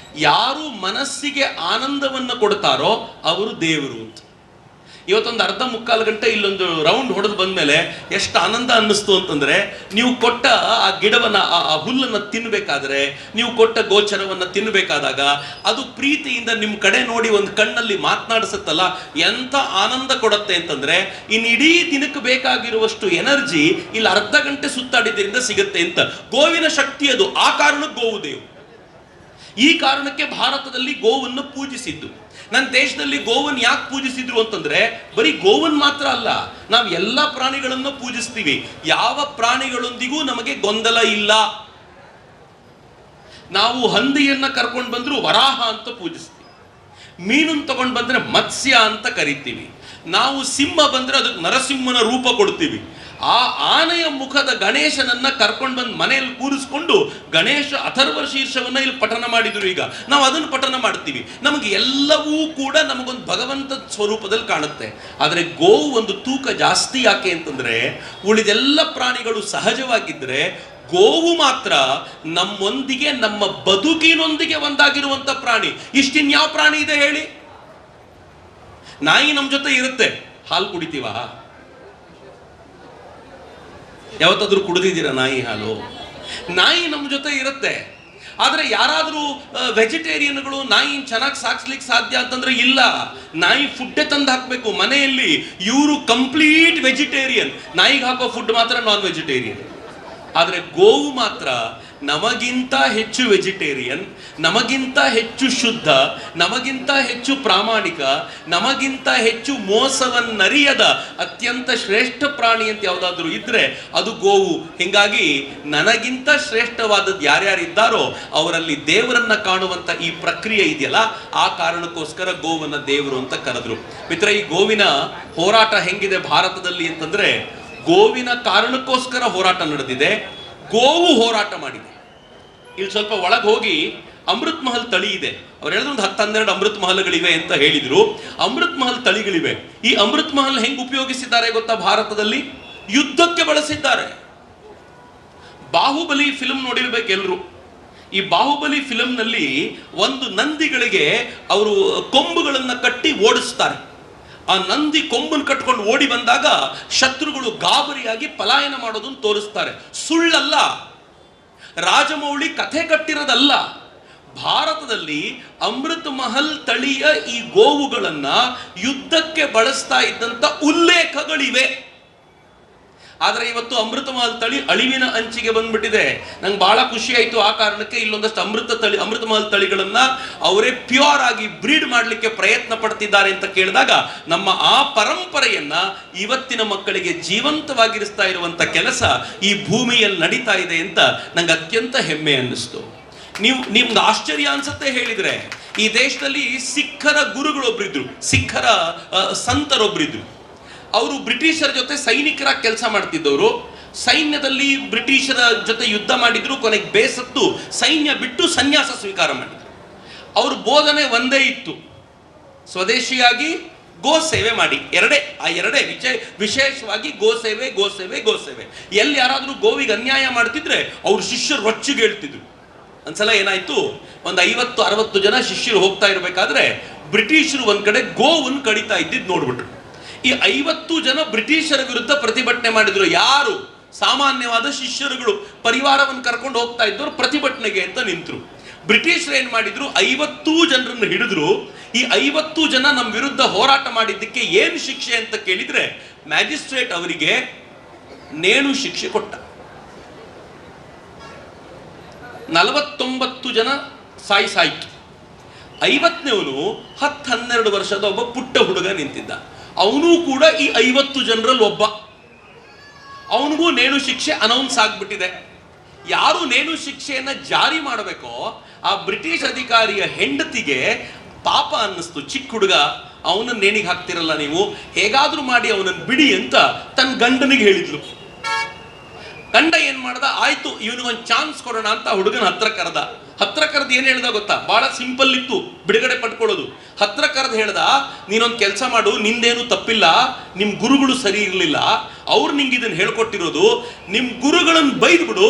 ಯಾರು ಮನಸ್ಸಿಗೆ ಆನಂದವನ್ನ ಕೊಡ್ತಾರೋ ಅವರು ದೇವರು ಅಂತ. ಇವತ್ತೊಂದು ಅರ್ಧ ಮುಕ್ಕಾಲು ಗಂಟೆ ಇಲ್ಲೊಂದು ರೌಂಡ್ ಹೊಡೆದು ಬಂದ್ಮೇಲೆ ಎಷ್ಟು ಆನಂದ ಅನ್ನಿಸ್ತು ಅಂತಂದ್ರೆ, ನೀವು ಕೊಟ್ಟ ಆ ಗಿಡವನ್ನ, ಆ ಹುಲ್ಲನ್ನು ತಿನ್ನಬೇಕಾದ್ರೆ, ನೀವು ಕೊಟ್ಟ ಗೋಚರವನ್ನ ತಿನ್ನಬೇಕಾದಾಗ ಅದು ಪ್ರೀತಿಯಿಂದ ನಿಮ್ಮ ಕಡೆ ನೋಡಿ ಒಂದು ಕಣ್ಣಲ್ಲಿ ಮಾತನಾಡಿಸುತ್ತಲ್ಲ, ಎಂಥ ಆನಂದ ಕೊಡುತ್ತೆ ಅಂತಂದ್ರೆ, ಇನ್ನು ಇಡೀ ದಿನಕ್ಕೆ ಬೇಕಾಗಿರುವಷ್ಟು ಎನರ್ಜಿ ಇಲ್ಲಿ ಅರ್ಧ ಗಂಟೆ ಸುತ್ತಾಡಿದ್ರಿಂದ ಸಿಗುತ್ತೆ ಅಂತ. ಗೋವಿನ ಶಕ್ತಿ ಅದು. ಆ ಕಾರಣಕ್ಕೆ ಗೋವು ದೇವು. ಈ ಕಾರಣಕ್ಕೆ ಭಾರತದಲ್ಲಿ ಗೋವನ್ನು ಪೂಜಿಸಿದ್ದು. ನನ್ನ ದೇಶದಲ್ಲಿ ಗೋವನ್ನು ಯಾಕೆ ಪೂಜಿಸಿದ್ರು ಅಂತಂದ್ರೆ, ಬರೀ ಗೋವನ್ನು ಮಾತ್ರ ಅಲ್ಲ, ನಾವು ಎಲ್ಲ ಪ್ರಾಣಿಗಳನ್ನು ಪೂಜಿಸ್ತೀವಿ. ಯಾವ ಪ್ರಾಣಿಗಳೊಂದಿಗೂ ನಮಗೆ ಗೊಂದಲ ಇಲ್ಲ. ನಾವು ಹಂದಿಯನ್ನ ಕರ್ಕೊಂಡು ಬಂದ್ರು ವರಾಹ ಅಂತ ಪೂಜಿಸ್ತೀವಿ, ಮೀನನ್ನು ತಗೊಂಡು ಬಂದ್ರೆ ಮತ್ಸ್ಯ ಅಂತ ಕರಿತೀವಿ, ನಾವು ಸಿಂಹ ಬಂದ್ರೆ ಅದಕ್ಕೆ ನರಸಿಂಹನ ರೂಪ ಕೊಡ್ತೀವಿ. ಆ ಆನೆಯ ಮುಖದ ಗಣೇಶನನ್ನ ಕರ್ಕೊಂಡು ಬಂದು ಮನೆಯಲ್ಲಿ ಕೂರಿಸ್ಕೊಂಡು ಗಣೇಶ ಅಥರ್ವ ಶೀರ್ಷವನ್ನ ಇಲ್ಲಿ ಪಠನ ಮಾಡಿದ್ರು. ಈಗ ನಾವು ಅದನ್ನು ಪಠನ ಮಾಡ್ತೀವಿ. ನಮಗೆ ಎಲ್ಲವೂ ಕೂಡ ನಮಗೊಂದು ಭಗವಂತ ಸ್ವರೂಪದಲ್ಲಿ ಕಾಣುತ್ತೆ. ಆದರೆ ಗೋವು ಒಂದು ತೂಕ ಜಾಸ್ತಿ. ಯಾಕೆ ಅಂತಂದ್ರೆ, ಉಳಿದೆಲ್ಲ ಪ್ರಾಣಿಗಳು ಸಹಜವಾಗಿದ್ರೆ ಗೋವು ಮಾತ್ರ ನಮ್ಮೊಂದಿಗೆ, ನಮ್ಮ ಬದುಕಿನೊಂದಿಗೆ ಒಂದಾಗಿರುವಂತ ಪ್ರಾಣಿ. ಇಷ್ಟಿನ್ಯಾವ ಪ್ರಾಣಿ ಇದೆ ಹೇಳಿ? ನಾಯಿ ನಮ್ಮ ಜೊತೆ ಇರುತ್ತೆ, ಹಾಲು ಕುಡಿತೀವ? ಯಾವತ್ತಾದ್ರೂ ಕುಡಿದಿದ್ದೀರಾ ನಾಯಿ ಹಾಲು? ನಾಯಿ ನಮ್ಮ ಜೊತೆ ಇರುತ್ತೆ. ಆದರೆ ಯಾರಾದರೂ ವೆಜಿಟೇರಿಯನ್ಗಳು ನಾಯಿ ಚೆನ್ನಾಗಿ ಸಾಕ್ಸ್ಲಿಕ್ಕೆ ಸಾಧ್ಯ ಅಂತಂದ್ರೆ ಇಲ್ಲ, ನಾಯಿ ಫುಡ್ಡೇ ತಂದು ಹಾಕಬೇಕು ಮನೆಯಲ್ಲಿ. ಇವರು ಕಂಪ್ಲೀಟ್ ವೆಜಿಟೇರಿಯನ್, ನಾಯಿಗೆ ಹಾಕೋ ಫುಡ್ ಮಾತ್ರ ನಾನ್ ವೆಜಿಟೇರಿಯನ್. ಆದರೆ ಗೋವು ಮಾತ್ರ ನಮಗಿಂತ ಹೆಚ್ಚು ವೆಜಿಟೇರಿಯನ್, ನಮಗಿಂತ ಹೆಚ್ಚು ಶುದ್ಧ, ನಮಗಿಂತ ಹೆಚ್ಚು ಪ್ರಾಮಾಣಿಕ, ನಮಗಿಂತ ಹೆಚ್ಚು ಮೋಸವನ್ನರಿಯದ ಅತ್ಯಂತ ಶ್ರೇಷ್ಠ ಪ್ರಾಣಿ ಅಂತ ಯಾವುದಾದ್ರೂ ಇದ್ರೆ ಅದು ಗೋವು. ಹಿಂಗಾಗಿ ನನಗಿಂತ ಶ್ರೇಷ್ಠವಾದದ್ದು ಯಾರ್ಯಾರಿದ್ದಾರೋ ಅವರಲ್ಲಿ ದೇವರನ್ನ ಕಾಣುವಂತ ಈ ಪ್ರಕ್ರಿಯೆ ಇದೆಯಲ್ಲ, ಆ ಕಾರಣಕ್ಕೋಸ್ಕರ ಗೋವನ್ನ ದೇವರು ಅಂತ ಕರೆದ್ರು. ಮಿತ್ರ, ಈ ಗೋವಿನ ಹೋರಾಟ ಹೆಂಗಿದೆ ಭಾರತದಲ್ಲಿ ಅಂತಂದ್ರೆ, ಗೋವಿನ ಕಾರಣಕ್ಕೋಸ್ಕರ ಹೋರಾಟ ನಡೆದಿದೆ, ಗೋವು ಹೋರಾಟ ಮಾಡಿದೆ. ಇಲ್ಲಿ ಸ್ವಲ್ಪ ಒಳಗೆ ಹೋಗಿ ಅಮೃತ್ ಮಹಲ್ ತಳಿ ಇದೆ. ಅವ್ರು ಹೇಳಿದ್ರು ಒಂದು 10-12 ಅಮೃತ್ ಮಹಲ್ಗಳಿವೆ ಅಂತ ಹೇಳಿದ್ರು. ಅಮೃತ್ ಮಹಲ್ ತಳಿಗಳಿವೆ. ಈ ಅಮೃತ್ ಮಹಲ್ ಹೆಂಗ್ ಉಪಯೋಗಿಸಿದ್ದಾರೆ ಗೊತ್ತಾ? ಭಾರತದಲ್ಲಿ ಯುದ್ಧಕ್ಕೆ ಬಳಸಿದ್ದಾರೆ. ಬಾಹುಬಲಿ ಫಿಲ್ಮ್ ನೋಡಿರ್ಬೇಕು ಎಲ್ರು. ಈ ಬಾಹುಬಲಿ ಫಿಲ್ಮ್ನಲ್ಲಿ ಒಂದು ನಂದಿಗಳಿಗೆ ಅವರು ಕೊಂಬುಗಳನ್ನ ಕಟ್ಟಿ ಓಡಿಸ್ತಾರೆ. ಆ ನಂದಿ ಕೊಂಬನ್ನು ಕಟ್ಕೊಂಡು ಓಡಿ ಬಂದಾಗ ಶತ್ರುಗಳು ಗಾಬರಿಯಾಗಿ ಪಲಾಯನ ಮಾಡೋದನ್ನು ತೋರಿಸ್ತಾರೆ. ಸುಳ್ಳಲ್ಲ, ರಾಜಮೌಳಿ ಕಥೆ ಕಟ್ಟಿರೋದಲ್ಲ. ಭಾರತದಲ್ಲಿ ಅಮೃತ್ ಮಹಲ್ ತಳಿಯ ಈ ಗೋವುಗಳನ್ನ ಯುದ್ಧಕ್ಕೆ ಬಳಸ್ತಾ ಇದ್ದಂತ ಉಲ್ಲೇಖಗಳಿವೆ. ಆದ್ರೆ ಇವತ್ತು ಅಮೃತ ಮಹಲ್ ತಳಿ ಅಳಿವಿನ ಅಂಚಿಗೆ ಬಂದ್ಬಿಟ್ಟಿದೆ. ನಂಗೆ ಬಹಳ ಖುಷಿ ಆಯ್ತು. ಆ ಕಾರಣಕ್ಕೆ ಇಲ್ಲೊಂದಷ್ಟು ಅಮೃತ ಮಹಲ್ ತಳಿಗಳನ್ನ ಅವರೇ ಪ್ಯೂರ್ ಆಗಿ ಬ್ರೀಡ್ ಮಾಡಲಿಕ್ಕೆ ಪ್ರಯತ್ನ ಪಡ್ತಿದ್ದಾರೆ ಅಂತ ಕೇಳಿದಾಗ, ನಮ್ಮ ಆ ಪರಂಪರೆಯನ್ನ ಇವತ್ತಿನ ಮಕ್ಕಳಿಗೆ ಜೀವಂತವಾಗಿರಿಸ್ತಾ ಇರುವಂತ ಕೆಲಸ ಈ ಭೂಮಿಯಲ್ಲಿ ನಡೀತಾ ಇದೆ ಅಂತ ನಂಗೆ ಅತ್ಯಂತ ಹೆಮ್ಮೆ ಅನ್ನಿಸ್ತು. ನಿಮ್ಗೆ ಆಶ್ಚರ್ಯ ಅನ್ಸುತ್ತೆ ಹೇಳಿದ್ರೆ, ಈ ದೇಶದಲ್ಲಿ ಸಿಖ್ಖರ ಗುರುಗಳೊಬ್ರಿದ್ರು, ಸಿಖ್ಖರ ಸಂತರೊಬ್ರಿದ್ರು. ಅವರು ಬ್ರಿಟಿಷರ ಜೊತೆ ಸೈನಿಕರಾಗಿ ಕೆಲಸ ಮಾಡ್ತಿದ್ದವರು. ಸೈನ್ಯದಲ್ಲಿ ಬ್ರಿಟಿಷರ ಜೊತೆ ಯುದ್ಧ ಮಾಡಿದ್ರು, ಕೊನೆಗೆ ಬೇಸತ್ತು ಸೈನ್ಯ ಬಿಟ್ಟು ಸನ್ಯಾಸ ಸ್ವೀಕಾರ ಮಾಡಿದ್ರು. ಅವ್ರ ಬೋಧನೆ ಒಂದೇ ಇತ್ತು, ಸ್ವದೇಶಿಯಾಗಿ ಗೋ ಸೇವೆ ಮಾಡಿ. ಎರಡೇ ವಿಶೇಷವಾಗಿ ಗೋಸೇವೆ. ಎಲ್ಲಿ ಯಾರಾದರೂ ಗೋವಿಗೆ ಅನ್ಯಾಯ ಮಾಡ್ತಿದ್ರೆ ಅವ್ರ ಶಿಷ್ಯರು ರೊಚ್ಚಿಗೆ ಹೇಳ್ತಿದ್ರು. ಒಂದ್ಸಲ ಏನಾಯ್ತು, ಒಂದು 50-60 ಜನ ಶಿಷ್ಯರು ಹೋಗ್ತಾ ಇರಬೇಕಾದ್ರೆ ಬ್ರಿಟಿಷರು ಒಂದ್ ಕಡೆ ಗೋವನ್ನು ಕಡಿತಾ ಇದ್ದಿದ್ದು ನೋಡ್ಬಿಟ್ರು. ಈ 50 ಜನ ಬ್ರಿಟಿಷರ ವಿರುದ್ಧ ಪ್ರತಿಭಟನೆ ಮಾಡಿದ್ರು. ಯಾರು? ಸಾಮಾನ್ಯವಾದ ಶಿಷ್ಯರುಗಳು, ಪರಿವಾರವನ್ನು ಕರ್ಕೊಂಡು ಹೋಗ್ತಾ ಇದ್ದವರು ಪ್ರತಿಭಟನೆಗೆ ಅಂತ ನಿಂತರು. ಬ್ರಿಟಿಷರು ಏನ್ ಮಾಡಿದ್ರು, 50 ಜನರನ್ನು ಹಿಡಿದ್ರು. ಈ 50 ಜನ ನಮ್ಮ ವಿರುದ್ಧ ಹೋರಾಟ ಮಾಡಿದ್ದಕ್ಕೆ ಏನು ಶಿಕ್ಷೆ ಅಂತ ಕೇಳಿದ್ರೆ ಮ್ಯಾಜಿಸ್ಟ್ರೇಟ್ ಅವರಿಗೆ ನೇಣು ಶಿಕ್ಷೆ ಕೊಟ್ಟ. 49 ಜನ ಸಾಯಿಸಾಯ್ತು. 50ನೇವನು 10-12 ವರ್ಷದ ಒಬ್ಬ ಪುಟ್ಟ ಹುಡುಗ ನಿಂತಿದ್ದ. ಅವನು ಕೂಡ ಈ 50 ಜನರಲ್ಲಿ ಒಬ್ಬ. ಅವನಿಗೂ ನೇಣು ಶಿಕ್ಷೆ ಅನೌನ್ಸ್ ಆಗ್ಬಿಟ್ಟಿದೆ. ಯಾರು ನೇಣು ಶಿಕ್ಷೆಯನ್ನ ಜಾರಿ ಮಾಡಬೇಕೋ ಆ ಬ್ರಿಟಿಷ್ ಅಧಿಕಾರಿಯ ಹೆಂಡತಿಗೆ ಪಾಪ ಅನ್ನಿಸ್ತು. ಚಿಕ್ಕ ಹುಡುಗ, ಅವನನ್ನ ನೇಣಿಗೆ ಹಾಕ್ತಿರಲ್ಲ ನೀವು, ಹೇಗಾದ್ರೂ ಮಾಡಿ ಅವನನ್ನು ಬಿಡಿ ಅಂತ ತನ್ನ ಗಂಡನಿಗೆ ಹೇಳಿದ್ಲು. ಗಂಡ ಏನ್ ಮಾಡ್ದ, ಆಯ್ತು ಇವನಿಗೊಂದು ಚಾನ್ಸ್ ಕೊಡೋಣ ಅಂತ ಹುಡುಗನ ಹತ್ರ ಕರೆದು ಏನ್ ಹೇಳ್ದ ಗೊತ್ತಾ? ಬಹಳ ಸಿಂಪಲ್ ಇತ್ತು ಬಿಡುಗಡೆ ಪಡ್ಕೊಳ್ಳೋದು. ಹತ್ರ ಕರೆದು ಹೇಳ್ದ, ನೀನೊಂದು ಕೆಲಸ ಮಾಡು, ನಿಂದೇನು ತಪ್ಪಿಲ್ಲ, ನಿಮ್ ಗುರುಗಳು ಸರಿ ಇರಲಿಲ್ಲ, ಅವ್ರು ನಿಂಗೆ ಇದನ್ನ ಹೇಳ್ಕೊಟ್ಟಿರೋದು, ನಿಮ್ ಗುರುಗಳನ್ನು ಬೈದ್ಬಿಡು,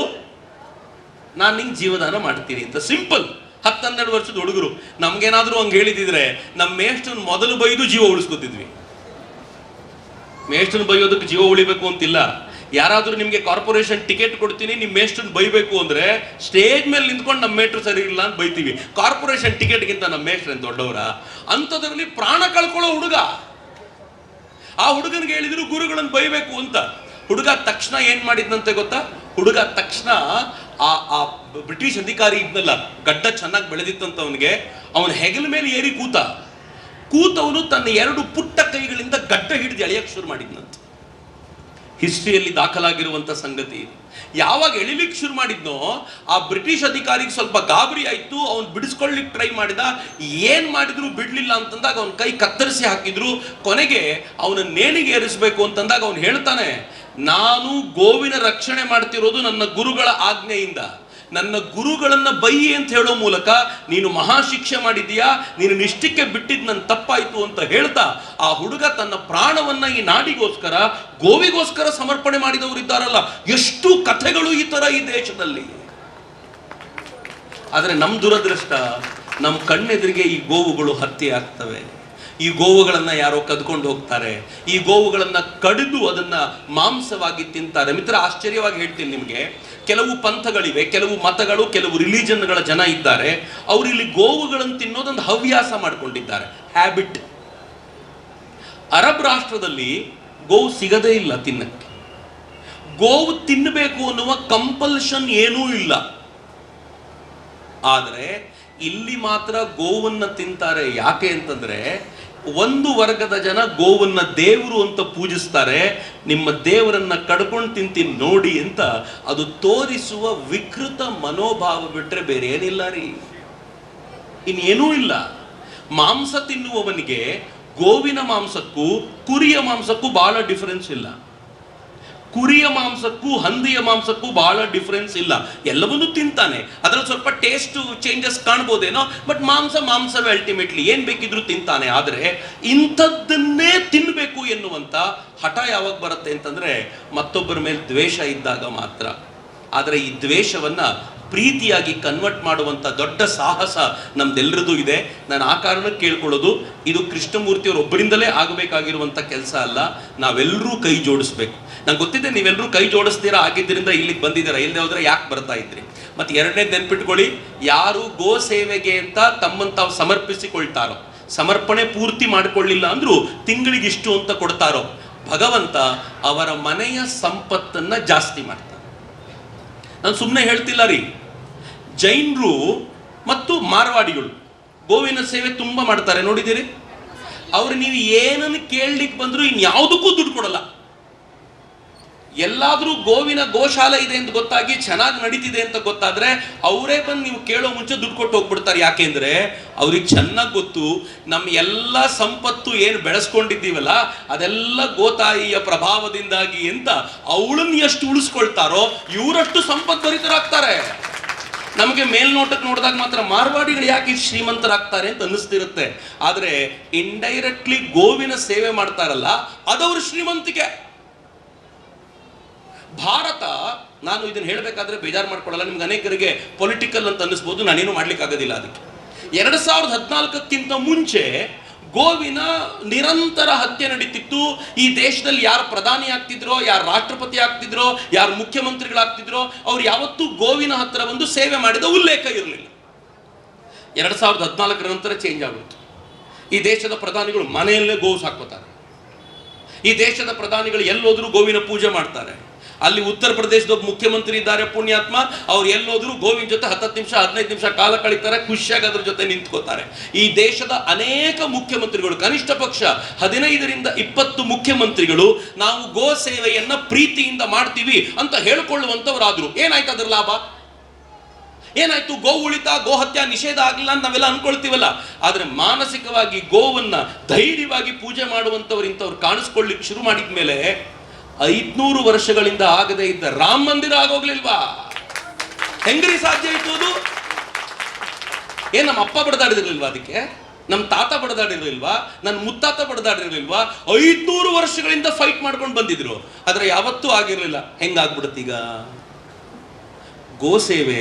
ನಾನು ನಿಂಗೆ ಜೀವದಾನ ಮಾಡ್ತೀನಿ ಅಂತ. ಸಿಂಪಲ್. 10-12 ವರ್ಷದ ಹುಡುಗರು. ನಮ್ಗೇನಾದ್ರೂ ಹಂಗೆ ಹೇಳಿದಿದ್ರೆ ನಮ್ಮ ಮೇಷ್ಟ್ರನ್ನ ಮೊದಲು ಬೈದು ಜೀವ ಉಳಿಸ್ಕೊತಿದ್ವಿ. ಮೇಷ್ಟ್ರನ್ನ ಬೈಯೋದಕ್ಕೆ ಜೀವ ಉಳಿಬೇಕು ಅಂತಿಲ್ಲ. ಯಾರಾದ್ರೂ ನಿಮ್ಗೆ ಕಾರ್ಪೊರೇಷನ್ ಟಿಕೆಟ್ ಕೊಡ್ತೀನಿ, ನಿಮ್ ಮೇಷ್ಟ್ರನ್ನ ಬೈಬೇಕು ಅಂದ್ರೆ ಸ್ಟೇಜ್ ಮೇಲೆ ನಿಂತ್ಕೊಂಡು ನಮ್ಮ ಮೇಷ್ಟ್ರು ಸರಿ ಇಲ್ಲ ಅಂತ ಬೈತೀವಿ. ಕಾರ್ಪೊರೇಷನ್ ಟಿಕೆಟ್ಗಿಂತ ನಮ್ಮ ಮೇಷ್ಟ್ರೇನ್ ದೊಡ್ಡವರ? ಅಂಥದ್ರಲ್ಲಿ ಪ್ರಾಣ ಕಳ್ಕೊಳ್ಳೋ ಹುಡುಗ. ಆ ಹುಡುಗನಿಗೆ ಹೇಳಿದ್ರು ಗುರುಗಳನ್ನು ಬೈಬೇಕು ಅಂತ. ಹುಡುಗ ತಕ್ಷಣ ಏನ್ ಮಾಡಿದ್ನಂತೆ ಗೊತ್ತಾ? ಹುಡುಗ ತಕ್ಷಣ ಆ ಬ್ರಿಟಿಷ್ ಅಧಿಕಾರಿ ಇದ್ನಲ್ಲ, ಗಡ್ಡ ಚೆನ್ನಾಗಿ ಬೆಳೆದಿತ್ತಂತ ಅವನಿಗೆ, ಅವನ ಹೆಗಲ ಮೇಲೆ ಏರಿ ಕೂತವನು ತನ್ನ 2 ಪುಟ್ಟ ಕೈಗಳಿಂದ ಗಡ್ಡ ಹಿಡಿದು ಎಳೆಯಕ್ಕೆ ಶುರು ಮಾಡಿದ್ನಂತ. ಹಿಸ್ಟ್ರಿಯಲ್ಲಿ ದಾಖಲಾಗಿರುವಂತ ಸಂಗತಿ. ಯಾವಾಗ ಎಳಿಲಿಕ್ಕೆ ಶುರು ಮಾಡಿದ್ನೋ ಆ ಬ್ರಿಟಿಷ್ ಅಧಿಕಾರಿಗೆ ಸ್ವಲ್ಪ ಗಾಬರಿ ಆಯ್ತು. ಅವನು ಬಿಡಿಸ್ಕೊಳ್ಳಿಕ್ಕೆ ಟ್ರೈ ಮಾಡಿದ. ಏನ್ ಮಾಡಿದ್ರು ಬಿಡ್ಲಿಲ್ಲ ಅಂತಂದಾಗ ಅವನ ಕೈ ಕತ್ತರಿಸಿ ಹಾಕಿದ್ರು. ಕೊನೆಗೆ ಅವನ ನೇಣಿಗೆ ಏರಿಸಬೇಕು ಅಂತಂದಾಗ ಅವನು ಹೇಳ್ತಾನೆ, ನಾನು ಗೋವಿನ ರಕ್ಷಣೆ ಮಾಡ್ತಿರೋದು ನನ್ನ ಗುರುಗಳ ಆಜ್ಞೆಯಿಂದ. ನನ್ನ ಗುರುಗಳನ್ನ ಬೈಯಿ ಅಂತ ಹೇಳೋ ಮೂಲಕ ನೀನು ಮಹಾಶಿಕ್ಷೆ ಮಾಡಿದೀಯಾ, ನೀನು ನಿಷ್ಠಕ್ಕೆ ಬಿಟ್ಟಿದ್ ನನ್ನ ತಪ್ಪಾಯ್ತು ಅಂತ ಹೇಳ್ತಾ ಆ ಹುಡುಗ ತನ್ನ ಪ್ರಾಣವನ್ನ ಈ ನಾಡಿಗೋಸ್ಕರ, ಗೋವಿಗೋಸ್ಕರ ಸಮರ್ಪಣೆ ಮಾಡಿದವರು ಇದ್ದಾರಲ್ಲ. ಎಷ್ಟು ಕಥೆಗಳು ಈ ತರ ಈ ದೇಶದಲ್ಲಿ. ಆದ್ರೆ ನಮ್ ದುರದೃಷ್ಟ, ನಮ್ಮ ಕಣ್ಣೆದುರಿಗೆ ಈ ಗೋವುಗಳು ಹತ್ಯೆ ಆಗ್ತವೆ. ಈ ಗೋವುಗಳನ್ನ ಯಾರೋ ಕದ್ಕೊಂಡು ಹೋಗ್ತಾರೆ. ಈ ಗೋವುಗಳನ್ನ ಕಡಿದು ಅದನ್ನ ಮಾಂಸವಾಗಿ ತಿಂತಾರೆ. ಮಿತ್ರ, ಆಶ್ಚರ್ಯವಾಗಿ ಹೇಳ್ತೀನಿ ನಿಮಗೆ, ಕೆಲವು ಪಂಥಗಳಿವೆ, ಕೆಲವು ಮತಗಳು, ಕೆಲವು ರಿಲಿಜನ್ಗಳ ಜನ ಇದ್ದಾರೆ. ಅವರು ಇಲ್ಲಿ ಗೋವುಗಳನ್ನು ತಿನ್ನೋದೊಂದು ಹವ್ಯಾಸ ಮಾಡ್ಕೊಂಡಿದ್ದಾರೆ, ಹ್ಯಾಬಿಟ್. ಅರಬ್ ರಾಷ್ಟ್ರದಲ್ಲಿ ಗೋವು ಸಿಗದೇ ಇಲ್ಲ ತಿನ್ನಕ್ಕೆ. ಗೋವು ತಿನ್ನಬೇಕು ಅನ್ನುವ ಕಂಪಲ್ಷನ್ ಏನೂ ಇಲ್ಲ. ಆದರೆ ಇಲ್ಲಿ ಮಾತ್ರ ಗೋವನ್ನ ತಿಂತಾರೆ. ಯಾಕೆ ಅಂತಂದ್ರೆ ಒಂದು ವರ್ಗದ ಜನ ಗೋವನ್ನ ದೇವರು ಅಂತ ಪೂಜಿಸ್ತಾರೆ. ನಿಮ್ಮ ದೇವರನ್ನ ಕಡ್ಕೊಂಡು ತಿಂತೀನಿ ನೋಡಿ ಅಂತ ಅದು ತೋರಿಸುವ ವಿಕೃತ ಮನೋಭಾವ ಬಿಟ್ರೆ ಬೇರೆ ಏನಿಲ್ಲ ರೀ, ಇನ್ನೇನೂ ಇಲ್ಲ. ಮಾಂಸ ತಿನ್ನುವವನಿಗೆ ಗೋವಿನ ಮಾಂಸಕ್ಕೂ ಕುರಿಯ ಮಾಂಸಕ್ಕೂ ಬಹಳ ಡಿಫರೆನ್ಸ್ ಇಲ್ಲ. ಕುರಿಯ ಮಾಂಸಕ್ಕೂ ಹಂದಿಯ ಮಾಂಸಕ್ಕೂ ಬಹಳ ಡಿಫರೆನ್ಸ್ ಇಲ್ಲ. ಎಲ್ಲವನ್ನೂ ತಿಂತಾನೆ, ಅದರಲ್ಲಿ ಸ್ವಲ್ಪ ಟೇಸ್ಟ್ ಚೇಂಜಸ್ ಕಾಣ್ಬೋದೇನೋ, ಬಟ್ ಮಾಂಸವೇ ಅಲ್ಟಿಮೇಟ್ಲಿ. ಏನ್ ಬೇಕಿದ್ರು ತಿಂತಾನೆ. ಆದರೆ ಇಂಥದ್ದನ್ನೇ ತಿನ್ನಬೇಕು ಎನ್ನುವಂತ ಹಠ ಯಾವಾಗ ಬರುತ್ತೆ ಅಂತಂದ್ರೆ ಮತ್ತೊಬ್ಬರ ಮೇಲೆ ದ್ವೇಷ ಇದ್ದಾಗ ಮಾತ್ರ. ಆದರೆ ಈ ದ್ವೇಷವನ್ನ ಪ್ರೀತಿಯಾಗಿ ಕನ್ವರ್ಟ್ ಮಾಡುವಂತ ದೊಡ್ಡ ಸಾಹಸ ನಮ್ದೆಲ್ಲರದು ಇದೆ. ನಾನು ಆ ಕಾರಣಕ್ಕೆ ಕೇಳ್ಕೊಳ್ಳೋದು, ಇದು ಕೃಷ್ಣಮೂರ್ತಿಯವರು ಒಬ್ಬರಿಂದಲೇ ಆಗಬೇಕಾಗಿರುವಂತ ಕೆಲಸ ಅಲ್ಲ. ನಾವೆಲ್ಲರೂ ಕೈ ಜೋಡಿಸ್ಬೇಕು. ನಂಗೆ ಗೊತ್ತಿದೆ ನೀವೆಲ್ಲರೂ ಕೈ ಜೋಡಿಸ್ತೀರಾ, ಆಗಿದ್ದರಿಂದ ಇಲ್ಲಿಗೆ ಬಂದಿದ್ದೀರಾ. ಇಲ್ಲದೆ ಹೋದ್ರೆ ಯಾಕೆ ಬರ್ತಾ ಇದ್ರಿ? ಮತ್ತೆ ಎರಡನೇದು ನೆನ್ಪಿಟ್ಕೊಳ್ಳಿ, ಯಾರು ಗೋ ಸೇವೆಗೆ ಅಂತ ತಮ್ಮನ್ನು ತಾವು ಸಮರ್ಪಿಸಿಕೊಳ್ತಾರೋ, ಸಮರ್ಪಣೆ ಪೂರ್ತಿ ಮಾಡಿಕೊಳ್ಳಿಲ್ಲ ಅಂದ್ರೂ ತಿಂಗಳಿಗಿಷ್ಟು ಅಂತ ಕೊಡ್ತಾರೋ, ಭಗವಂತ ಅವರ ಮನೆಯ ಸಂಪತ್ತನ್ನ ಜಾಸ್ತಿ ಮಾಡ್ತಾರೆ. ನಾನು ಸುಮ್ಮನೆ ಹೇಳ್ತಿಲ್ಲ ರೀ. ಜೈನರು ಮತ್ತು ಮಾರ್ವಾಡಿಗಳು ಗೋವಿನ ಸೇವೆ ತುಂಬಾ ಮಾಡ್ತಾರೆ, ನೋಡಿದ್ದೀರಿ? ಅವ್ರು ನೀವು ಏನನ್ನು ಕೇಳಲಿಕ್ಕೆ ಬಂದ್ರು ಇನ್ಯಾವುದಕ್ಕೂ ದುಡ್ಡು ಕೊಡಲ್ಲ. ಎಲ್ಲಾದ್ರೂ ಗೋವಿನ ಗೋಶಾಲೆ ಇದೆ ಅಂತ ಗೊತ್ತಾಗಿ ಚೆನ್ನಾಗಿ ನಡೀತಿದೆ ಅಂತ ಗೊತ್ತಾದ್ರೆ ಅವರೇ ಬಂದು ನೀವು ಕೇಳೋ ಮುಂಚೆ ದುಡ್ಡು ಕೊಟ್ಟು ಹೋಗ್ಬಿಡ್ತಾರೆ. ಯಾಕೆಂದ್ರೆ ಅವ್ರಿಗೆ ಚೆನ್ನಾಗಿ ಗೊತ್ತು, ನಮ್ಮ ಎಲ್ಲ ಸಂಪತ್ತು ಏನು ಬೆಳೆಸ್ಕೊಂಡಿದ್ದೀವಲ್ಲ ಅದೆಲ್ಲ ಗೋತಾಯಿಯ ಪ್ರಭಾವದಿಂದಾಗಿ ಅಂತ. ಅವಳನ್ನ ಎಷ್ಟು ಉಳಿಸ್ಕೊಳ್ತಾರೋ ಇವರಷ್ಟು ಸಂಪತ್ತು ಭರಿತರಾಗ್ತಾರೆ. ನಮಗೆ ಮೇಲ್ನೋಟಕ್ಕೆ ನೋಡಿದಾಗ ಮಾತ್ರ ಮಾರ್ವಾಡಿಗಳು ಯಾಕೆ ಶ್ರೀಮಂತರಾಗ್ತಾರೆ ಅಂತ ಅನ್ನಿಸ್ತಿರುತ್ತೆ. ಆದರೆ ಇಂಡೈರೆಕ್ಟ್ಲಿ ಗೋವಿನ ಸೇವೆ ಮಾಡ್ತಾರಲ್ಲ, ಅದವ್ರ ಶ್ರೀಮಂತಿಕೆ. ಭಾರತ, ನಾನು ಇದನ್ನು ಹೇಳಬೇಕಾದ್ರೆ ಬೇಜಾರು ಮಾಡ್ಕೊಳ್ಳಲ್ಲ, ನಿಮ್ಗೆ ಅನೇಕರಿಗೆ ಪೊಲಿಟಿಕಲ್ ಅಂತ ಅನ್ನಿಸ್ಬೋದು, ನಾನೇನು ಮಾಡ್ಲಿಕ್ಕೆ ಆಗೋದಿಲ್ಲ ಅದಕ್ಕೆ. 2014ಕ್ಕಿಂತ ಮುಂಚೆ ಗೋವಿನ ನಿರಂತರ ಹತ್ಯೆ ನಡೀತಿತ್ತು. ಈ ದೇಶದಲ್ಲಿ ಯಾರು ಪ್ರಧಾನಿ ಆಗ್ತಿದ್ರೋ, ಯಾರು ರಾಷ್ಟ್ರಪತಿ ಆಗ್ತಿದ್ರೋ, ಯಾರು ಮುಖ್ಯಮಂತ್ರಿಗಳಾಗ್ತಿದ್ರೋ, ಅವ್ರು ಯಾವತ್ತೂ ಗೋವಿನ ಹತ್ತಿರ ಒಂದು ಸೇವೆ ಮಾಡಿದ ಉಲ್ಲೇಖ ಇರಲಿಲ್ಲ. 2014 ನಂತರ ಚೇಂಜ್ ಆಗುತ್ತೆ. ಈ ದೇಶದ ಪ್ರಧಾನಿಗಳು ಮನೆಯಲ್ಲೇ ಗೋವು ಸಾಕೋತಾರೆ. ಈ ದೇಶದ ಪ್ರಧಾನಿಗಳು ಎಲ್ಲೋದ್ರೂ ಗೋವಿನ ಪೂಜೆ ಮಾಡ್ತಾರೆ. ಅಲ್ಲಿ ಉತ್ತರ ಪ್ರದೇಶದ ಮುಖ್ಯಮಂತ್ರಿ ಇದ್ದಾರೆ, ಪುಣ್ಯಾತ್ಮ, ಅವ್ರು ಎಲ್ಲೋದ್ರೂ ಗೋವಿನ ಜೊತೆ 10 ನಿಮಿಷ 15 ನಿಮಿಷ ಕಾಲ ಕಳೀತಾರೆ, ಖುಷಿಯಾಗಿ ಅದ್ರ ಜೊತೆ ನಿಂತ್ಕೋತಾರೆ. ಈ ದೇಶದ ಅನೇಕ ಮುಖ್ಯಮಂತ್ರಿಗಳು, ಕನಿಷ್ಠ ಪಕ್ಷ 15ರಿಂದ 20 ಮುಖ್ಯಮಂತ್ರಿಗಳು ನಾವು ಗೋ ಸೇವೆಯನ್ನ ಪ್ರೀತಿಯಿಂದ ಮಾಡ್ತೀವಿ ಅಂತ ಹೇಳ್ಕೊಳ್ಳುವಂತವರಾದ್ರು. ಏನಾಯ್ತು ಅದ್ರ ಲಾಭ? ಏನಾಯ್ತು? ಗೋ ಉಳಿತ, ಗೋ ಹತ್ಯೆ ನಿಷೇಧ ಆಗಲಿಲ್ಲ ಅಂತ ನಾವೆಲ್ಲ ಅನ್ಕೊಳ್ತೀವಲ್ಲ. ಆದ್ರೆ ಮಾನಸಿಕವಾಗಿ ಗೋವನ್ನ ಧೈರ್ಯವಾಗಿ ಪೂಜೆ ಮಾಡುವಂತವ್ರು ಇಂಥವ್ರು ಕಾಣಿಸ್ಕೊಳ್ಳಿಕ್ಕೆ ಶುರು ಮಾಡಿದ ಮೇಲೆ 500 ವರ್ಷಗಳಿಂದ ಆಗದೇ ಇದ್ದ ರಾಮ ಮಂದಿರ ಆಗೋಗ್ಲಿಲ್ವಾ? ಹೆಂಗ್ರಿ ಸಾಧ್ಯ ಇತ್ತು ಅದು? ನಮ್ಮ ಅಪ್ಪ ಬಡದಾಡಿರ್ಲಿಲ್ವಾ ಅದಕ್ಕೆ? ನಮ್ಮ ತಾತ ಬಡದಾಡಿರ್ಲಿಲ್ವಾ? ನನ್ನ ಮುತ್ತಾತ ಬಡದಾಡಿರ್ಲಿಲ್ವಾ? 500 ವರ್ಷಗಳಿಂದ ಫೈಟ್ ಮಾಡ್ಕೊಂಡು ಬಂದಿದ್ರು. ಆದ್ರೆ ಯಾವತ್ತೂ ಆಗಿರ್ಲಿಲ್ಲ. ಹೆಂಗಾಗ್ಬಿಡುತ್ತೀಗ? ಗೋ ಸೇವೆ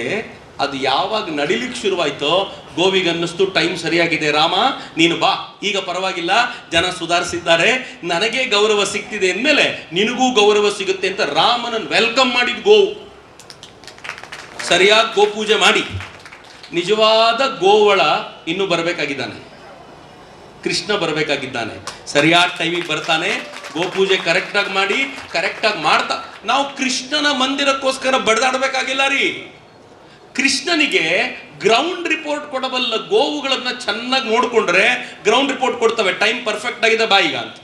ಅದು ಯಾವಾಗ ನಡಿಲಿಕ್ಕೆ ಶುರುವಾಯ್ತೋ ಗೋವಿಗೆ ಅನ್ನಿಸ್ತು ಟೈಮ್ ಸರಿಯಾಗಿದೆ, ರಾಮ ನೀನು ಬಾ, ಈಗ ಪರವಾಗಿಲ್ಲ, ಜನ ಸುಧಾರಿಸಿದ್ದಾರೆ, ನನಗೆ ಗೌರವ ಸಿಗ್ತಿದೆ ಅಂದಮೇಲೆ ನಿನಗೂ ಗೌರವ ಸಿಗುತ್ತೆ ಅಂತ ರಾಮನನ್ನು ವೆಲ್ಕಮ್ ಮಾಡಿದ ಗೋವು. ಸರಿಯಾಗಿ ಗೋ ಪೂಜೆ ಮಾಡಿ ನಿಜವಾದ ಗೋವಳ ಇನ್ನೂ ಬರಬೇಕಾಗಿದ್ದಾನೆ. ಕೃಷ್ಣ ಬರಬೇಕಾಗಿದ್ದಾನೆ. ಸರಿಯಾದ ಟೈಮಿಗೆ ಬರ್ತಾನೆ. ಗೋಪೂಜೆ ಕರೆಕ್ಟಾಗಿ ಮಾಡಿ, ಕರೆಕ್ಟಾಗಿ ಮಾಡ್ತಾ ನಾವು ಕೃಷ್ಣನ ಮಂದಿರಕ್ಕೋಸ್ಕರ ಬಡದಾಡಬೇಕಾಗಿಲ್ಲ ರೀ. ಕೃಷ್ಣನಿಗೆ ಗ್ರೌಂಡ್ ರಿಪೋರ್ಟ್ ಕೊಡಬಲ್ಲ ಗೋವುಗಳನ್ನ ಚೆನ್ನಾಗಿ ನೋಡಿಕೊಂಡ್ರೆ ಗ್ರೌಂಡ್ ರಿಪೋರ್ಟ್ ಕೊಡ್ತವೆ, ಟೈಮ್ ಪರ್ಫೆಕ್ಟ್ ಆಗಿದೆ ಬಾಯಿಗ ಅಂತ.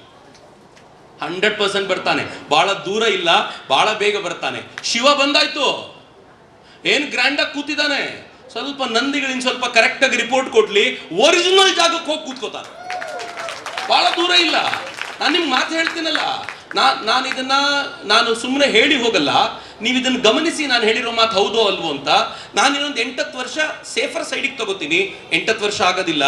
100% ಬರ್ತಾನೆ. ಬಹಳ ದೂರ ಇಲ್ಲ, ಬಹಳ ಬೇಗ ಬರ್ತಾನೆ. ಶಿವ ಬಂದಾಯ್ತು, ಏನ್ ಗ್ರ್ಯಾಂಡ್ ಆಗಿ ಕೂತಿದ್ದಾನೆ. ಸ್ವಲ್ಪ ನಂದಿಗಳಿಂದ ಸ್ವಲ್ಪ ಕರೆಕ್ಟ್ ಆಗಿ ರಿಪೋರ್ಟ್ ಕೊಡ್ಲಿ, ಒರಿಜಿನಲ್ ಜಾಗಕ್ಕೆ ಹೋಗಿ ಕೂತ್ಕೋತಾನೆ. ಬಹಳ ದೂರ ಇಲ್ಲ. ನಾನು ನಿಮ್ಗೆ ಮಾತು ಹೇಳ್ತೀನಲ್ಲ, ನಾನು ಸುಮ್ಮನೆ ಹೇಳಿ ಹೋಗಲ್ಲ. ನೀವು ಇದನ್ನು ಗಮನಿಸಿ, ನಾನು ಹೇಳಿರೋ ಮಾತು ಹೌದೋ ಅಲ್ವೋ ಅಂತ. ನಾನು ಇನ್ನೊಂದು 8 ವರ್ಷ ಸೇಫರ್ ಸೈಡಿಗೆ ತಗೋತೀನಿ. 8 ವರ್ಷ ಆಗೋದಿಲ್ಲ,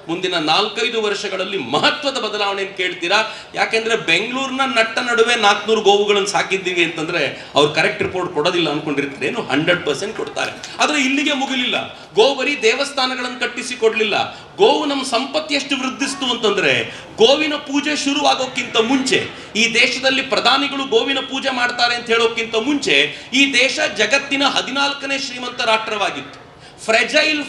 ಮುಂದಿನ 4-5 ವರ್ಷಗಳಲ್ಲಿ ಮಹತ್ವದ ಬದಲಾವಣೆಯನ್ನು ಕೇಳ್ತೀರಾ. ಯಾಕೆಂದ್ರೆ ಬೆಂಗಳೂರಿನ ನಟ್ಟ ನಡುವೆ 400 ಗೋವುಗಳನ್ನು ಸಾಕಿದ್ದೀವಿ ಅಂತಂದ್ರೆ ಅವ್ರು ಕರೆಕ್ಟ್ ರಿಪೋರ್ಟ್ ಕೊಡೋದಿಲ್ಲ ಅನ್ಕೊಂಡಿರ್ತೀರೇನು? 100% ಕೊಡ್ತಾರೆ. ಆದ್ರೆ ಇಲ್ಲಿಗೆ ಮುಗಿಲಿಲ್ಲ. ಗೋ ಬರೀ ದೇವಸ್ಥಾನಗಳನ್ನು ಕಟ್ಟಿಸಿ ಕೊಡ್ಲಿಲ್ಲ. ಗೋವು ನಮ್ಮ ಸಂಪತ್ತಿ ಎಷ್ಟು ವೃದ್ಧಿಸ್ತು ಅಂತಂದ್ರೆ, ಗೋವಿನ ಪೂಜೆ ಶುರುವಾಗೋಕ್ಕಿಂತ ಮುಂಚೆ, ಈ ದೇಶದಲ್ಲಿ ಪ್ರಧಾನಿಗಳು ಗೋವಿನ ಪೂಜೆ ಮಾಡ್ತಾರೆ ಅಂತ ಹೇಳೋಕ್ಕಿಂತ ಮುಂಚೆ ಈ ದೇಶ ಜಗತ್ತಿನ 14ನೇ ಶ್ರೀಮಂತ ರಾಷ್ಟ್ರವಾಗಿತ್ತು. ಫ್ರೆಜೈಲ್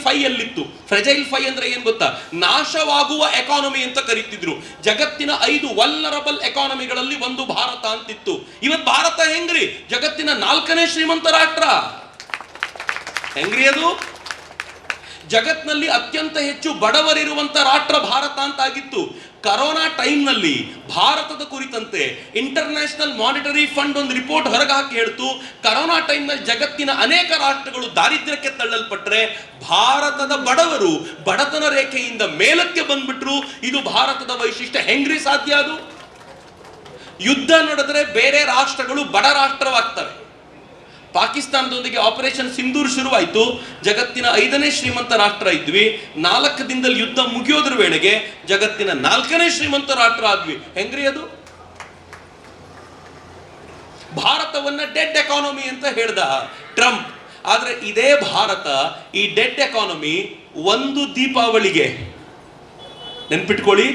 ಫೈ ಅಲ್ಲಿತ್ತು. ಫ್ರೆಜೈಲ್ ಫೈ ಅಂದ್ರೆ ಏನ್ ಗೊತ್ತಾ? ನಾಶವಾಗುವ ಎಕಾನಮಿ ಅಂತ ಕರೀತಿದ್ರು. ಜಗತ್ತಿನ 5 ವಲ್ನರಬಲ್ ಎಕಾನಮಿಗಳಲ್ಲಿ ಒಂದು ಭಾರತ ಅಂತಿತ್ತು. ಇವತ್ತು ಭಾರತ ಹೆಂಗ್ರಿ? ಜಗತ್ತಿನ 4ನೇ ಶ್ರೀಮಂತ ರಾಷ್ಟ್ರ. ಹೆಂಗ್ರಿ ಅದು? ಜಗತ್ನಲ್ಲಿ ಅತ್ಯಂತ ಹೆಚ್ಚು ಬಡವರಿರುವಂತ ರಾಷ್ಟ್ರ ಭಾರತ ಅಂತ ಆಗಿತ್ತು. ಕರೋನಾ ಟೈಮ್ನಲ್ಲಿ ಭಾರತದ ಕುರಿತಂತೆ ಇಂಟರ್ನ್ಯಾಷನಲ್ ಮಾನಿಟರಿ ಫಂಡ್ ಒಂದು ರಿಪೋರ್ಟ್ ಹೊರಗೆ ಹಾಕಿ ಹೇಳ್ತು, ಕರೋನಾ ಟೈಮ್ನಲ್ಲಿ ಜಗತ್ತಿನ ಅನೇಕ ರಾಷ್ಟ್ರಗಳು ದಾರಿದ್ರ್ಯಕ್ಕೆ ತಳ್ಳಲ್ಪಟ್ರೆ ಭಾರತದ ಬಡವರು ಬಡತನ ರೇಖೆಯಿಂದ ಮೇಲಕ್ಕೆ ಬಂದ್ಬಿಟ್ರು. ಇದು ಭಾರತದ ವೈಶಿಷ್ಟ್ಯ. ಹೆಂಗ್ರಿ ಸಾಧ್ಯ ಅದು? ಯುದ್ಧ ನಡೆದರೆ ಬೇರೆ ರಾಷ್ಟ್ರಗಳು ಬಡ ರಾಷ್ಟ್ರವಾಗ್ತವೆ. ಪಾಕಿಸ್ತಾನದೊಂದಿಗೆ ಆಪರೇಷನ್ ಸಿಂಧೂರ್ ಶುರುವಾಯಿತು. ಜಗತ್ತಿನ 5ನೇ ಶ್ರೀಮಂತ ರಾಷ್ಟ್ರ ಇದ್ವಿ. 4 ದಿನದಲ್ಲಿ ಯುದ್ಧ ಮುಗಿಯೋದ್ರ ವೇಳೆಗೆ ಜಗತ್ತಿನ 4ನೇ ಶ್ರೀಮಂತ ರಾಷ್ಟ್ರ ಆದ್ವಿ. ಹೆಂಗ್ರಿ ಅದು? ಭಾರತವನ್ನ ಡೆಡ್ ಎಕಾನಮಿ ಅಂತ ಹೇಳ್ದ ಟ್ರಂಪ್. ಆದ್ರೆ ಇದೇ ಭಾರತ ಈ ಡೆಡ್ ಎಕಾನಮಿ ಒಂದು ದೀಪಾವಳಿಗೆ, ನೆನ್ಪಿಟ್ಕೊಳ್ಳಿ,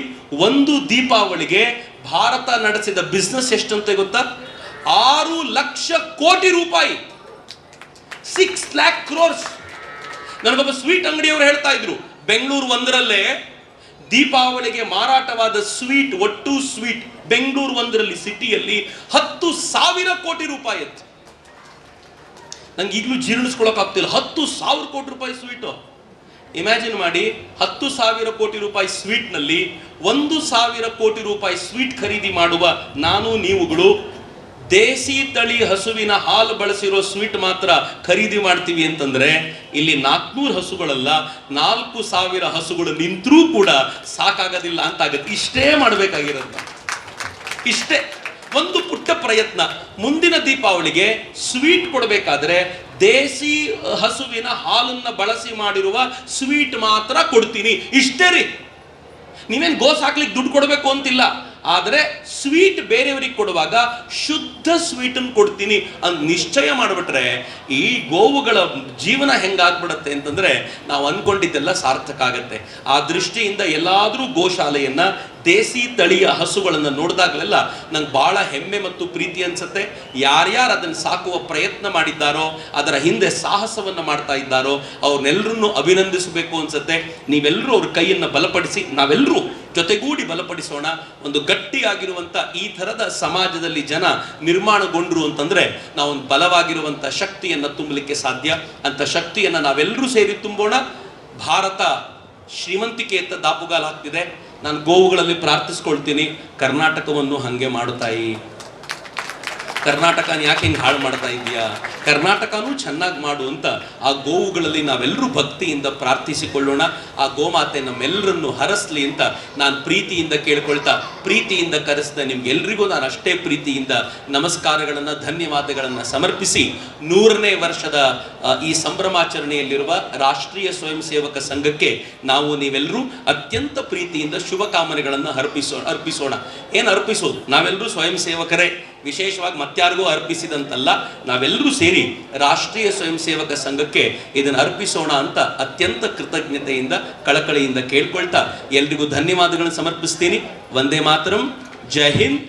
ಒಂದು ದೀಪಾವಳಿಗೆ ಭಾರತ ನಡೆಸಿದ ಬಿಸ್ನೆಸ್ ಎಷ್ಟಂತ ಗೊತ್ತಾ? 6 ಲಕ್ಷ ಕೋಟಿ ರೂಪಾಯಿ. 6 lakh crores. ನನಗೊಬ್ಬ ಸ್ವೀಟ್ ಅಂಗಡಿಯವರು ಹೇಳ್ತಾ ಇದ್ರು, ಬೆಂಗಳೂರು 1ರಲ್ಲೇ ದೀಪಾವಳಿಗೆ ಮಾರಾಟವಾದ ಸ್ವೀಟ್, ಒಟ್ಟು ಸ್ವೀಟ್ ಬೆಂಗಳೂರು 1ರಲ್ಲಿ ಸಿಟಿಯಲ್ಲಿ 10,000 ಕೋಟಿ ರೂಪಾಯಿ ಅಂತ. ನಂಗೆ ಈಗಲೂ ಜೀರ್ಣಿಸ್ಕೊಳಕ್ ಆಗ್ತಿಲ್ಲ. 10,000 ಕೋಟಿ ರೂಪಾಯಿ ಸ್ವೀಟು. ಇಮ್ಯಾಜಿನ್ ಮಾಡಿ, 10,000 ಕೋಟಿ ರೂಪಾಯಿ ಸ್ವೀಟ್ನಲ್ಲಿ 1,000 ಕೋಟಿ ರೂಪಾಯಿ ಸ್ವೀಟ್ ಖರೀದಿ ಮಾಡುವ ನಾನು ನೀವುಗಳು ದೇಸಿ ತಳಿ ಹಸುವಿನ ಹಾಲು ಬಳಸಿರೋ ಸ್ವೀಟ್ ಮಾತ್ರ ಖರೀದಿ ಮಾಡ್ತೀವಿ ಅಂತಂದ್ರೆ, ಇಲ್ಲಿ 400 ಹಸುಗಳಲ್ಲ 4,000 ಹಸುಗಳು ನಿಂತರೂ ಕೂಡ ಸಾಕಾಗೋದಿಲ್ಲ ಅಂತ ಆಗುತ್ತೆ. ಇಷ್ಟೇ ಮಾಡಬೇಕಾಗಿರೋದು, ಇಷ್ಟೇ. ಒಂದು ಪುಟ್ಟ ಪ್ರಯತ್ನ, ಮುಂದಿನ ದೀಪಾವಳಿಗೆ ಸ್ವೀಟ್ ಕೊಡಬೇಕಾದ್ರೆ ದೇಸಿ ಹಸುವಿನ ಹಾಲನ್ನ ಬಳಸಿ ಮಾಡಿರುವ ಸ್ವೀಟ್ ಮಾತ್ರ ಕೊಡ್ತೀನಿ, ಇಷ್ಟೇ ರೀ. ನೀವೇನು ಗೋ ಸಾಕ್ಲಿಕ್ಕೆ ದುಡ್ಡು ಕೊಡಬೇಕು ಅಂತಿಲ್ಲ, ಆದರೆ ಸ್ವೀಟ್ ಬೇರೆಯವರಿಗೆ ಕೊಡುವಾಗ ಶುದ್ಧ ಸ್ವೀಟನ್ನು ಕೊಡ್ತೀನಿ ಅಂತ ನಿಶ್ಚಯ ಮಾಡಿಬಿಟ್ರೆ ಈ ಗೋವುಗಳ ಜೀವನ ಹೆಂಗಾಗ್ಬಿಡತ್ತೆ ಅಂತಂದ್ರೆ ನಾವು ಅನ್ಕೊಂಡಿದ್ದೆಲ್ಲ ಸಾರ್ಥಕ ಆಗತ್ತೆ. ಆ ದೃಷ್ಟಿಯಿಂದ ಎಲ್ಲಾದರೂ ಗೋಶಾಲೆಯನ್ನ, ದೇಸಿ ತಳಿಯ ಹಸುಗಳನ್ನು ನೋಡಿದಾಗಲೆಲ್ಲ ನಂಗೆ ಭಾಳ ಹೆಮ್ಮೆ ಮತ್ತು ಪ್ರೀತಿ ಅನ್ಸುತ್ತೆ. ಯಾರ್ಯಾರು ಅದನ್ನು ಸಾಕುವ ಪ್ರಯತ್ನ ಮಾಡಿದ್ದಾರೋ, ಅದರ ಹಿಂದೆ ಸಾಹಸವನ್ನು ಮಾಡ್ತಾ ಇದ್ದಾರೋ ಅವ್ರನ್ನೆಲ್ಲರನ್ನು ಅಭಿನಂದಿಸಬೇಕು ಅನ್ಸುತ್ತೆ. ನೀವೆಲ್ಲರೂ ಅವ್ರ ಕೈಯನ್ನು ಬಲಪಡಿಸಿ, ನಾವೆಲ್ಲರೂ ಜೊತೆಗೂಡಿ ಬಲಪಡಿಸೋಣ. ಒಂದು ಗಟ್ಟಿಯಾಗಿರುವಂಥ ಈ ಥರದ ಸಮಾಜದಲ್ಲಿ ಜನ ನಿರ್ಮಾಣಗೊಂಡ್ರು ಅಂತಂದ್ರೆ ನಾವೊಂದು ಬಲವಾಗಿರುವಂಥ ಶಕ್ತಿಯನ್ನು ತುಂಬಲಿಕ್ಕೆ ಸಾಧ್ಯ. ಅಂತ ಶಕ್ತಿಯನ್ನು ನಾವೆಲ್ಲರೂ ಸೇರಿ ತುಂಬೋಣ. ಭಾರತ ಶ್ರೀಮಂತಿಕೆಯತ್ತ ದಾಪುಗಾಲು ಹಾಕ್ತಿದೆ. ನಾನು ಗೋವುಗಳಲ್ಲಿ ಪ್ರಾರ್ಥಿಸ್ಕೊಳ್ತೀನಿ, ಕರ್ನಾಟಕವನ್ನು ಹಾಗೆ ಮಾಡುತ್ತಾಯಿ. ಕರ್ನಾಟಕನ ಯಾಕೆ ಹಿಂಗೆ ಹಾಳು ಮಾಡ್ತಾ ಇದೆಯಾ, ಕರ್ನಾಟಕನೂ ಚೆನ್ನಾಗಿ ಮಾಡು ಅಂತ ಆ ಗೋವುಗಳಲ್ಲಿ ನಾವೆಲ್ಲರೂ ಭಕ್ತಿಯಿಂದ ಪ್ರಾರ್ಥಿಸಿಕೊಳ್ಳೋಣ. ಆ ಗೋಮಾತೆ ನಮ್ಮೆಲ್ಲರನ್ನು ಹರಸ್ಲಿ ಅಂತ ನಾನು ಪ್ರೀತಿಯಿಂದ ಕೇಳ್ಕೊಳ್ತಾ, ಪ್ರೀತಿಯಿಂದ ಕರೆಸಿದ ನಿಮ್ಗೆಲ್ರಿಗೂ ನಾನು ಅಷ್ಟೇ ಪ್ರೀತಿಯಿಂದ ನಮಸ್ಕಾರಗಳನ್ನು, ಧನ್ಯವಾದಗಳನ್ನು ಸಮರ್ಪಿಸಿ 100ನೇ ವರ್ಷದ ಈ ಸಂಭ್ರಮಾಚರಣೆಯಲ್ಲಿರುವ ರಾಷ್ಟ್ರೀಯ ಸ್ವಯಂ ಸೇವಕ ಸಂಘಕ್ಕೆ ನಾವು ನೀವೆಲ್ಲರೂ ಅತ್ಯಂತ ಪ್ರೀತಿಯಿಂದ ಶುಭಕಾಮನೆಗಳನ್ನು ಅರ್ಪಿಸೋಣ. ಏನು ಅರ್ಪಿಸೋದು, ನಾವೆಲ್ಲರೂ ಸ್ವಯಂ ಸೇವಕರೇ, ವಿಶೇಷವಾಗಿ ಮತ್ಯಾರಿಗೂ ಅರ್ಪಿಸಿದಂತಲ್ಲ, ನಾವೆಲ್ಲರೂ ಸೇರಿ ರಾಷ್ಟ್ರೀಯ ಸ್ವಯಂ ಸೇವಕ ಸಂಘಕ್ಕೆ ಇದನ್ನು ಅರ್ಪಿಸೋಣ ಅಂತ ಅತ್ಯಂತ ಕೃತಜ್ಞತೆಯಿಂದ, ಕಳಕಳಿಯಿಂದ ಕೇಳ್ಕೊಳ್ತಾ ಎಲ್ರಿಗೂ ಧನ್ಯವಾದಗಳನ್ನು ಸಮರ್ಪಿಸ್ತೀನಿ. ವಂದೇ ಮಾತರಂ. ಜೈ ಹಿಂದ್.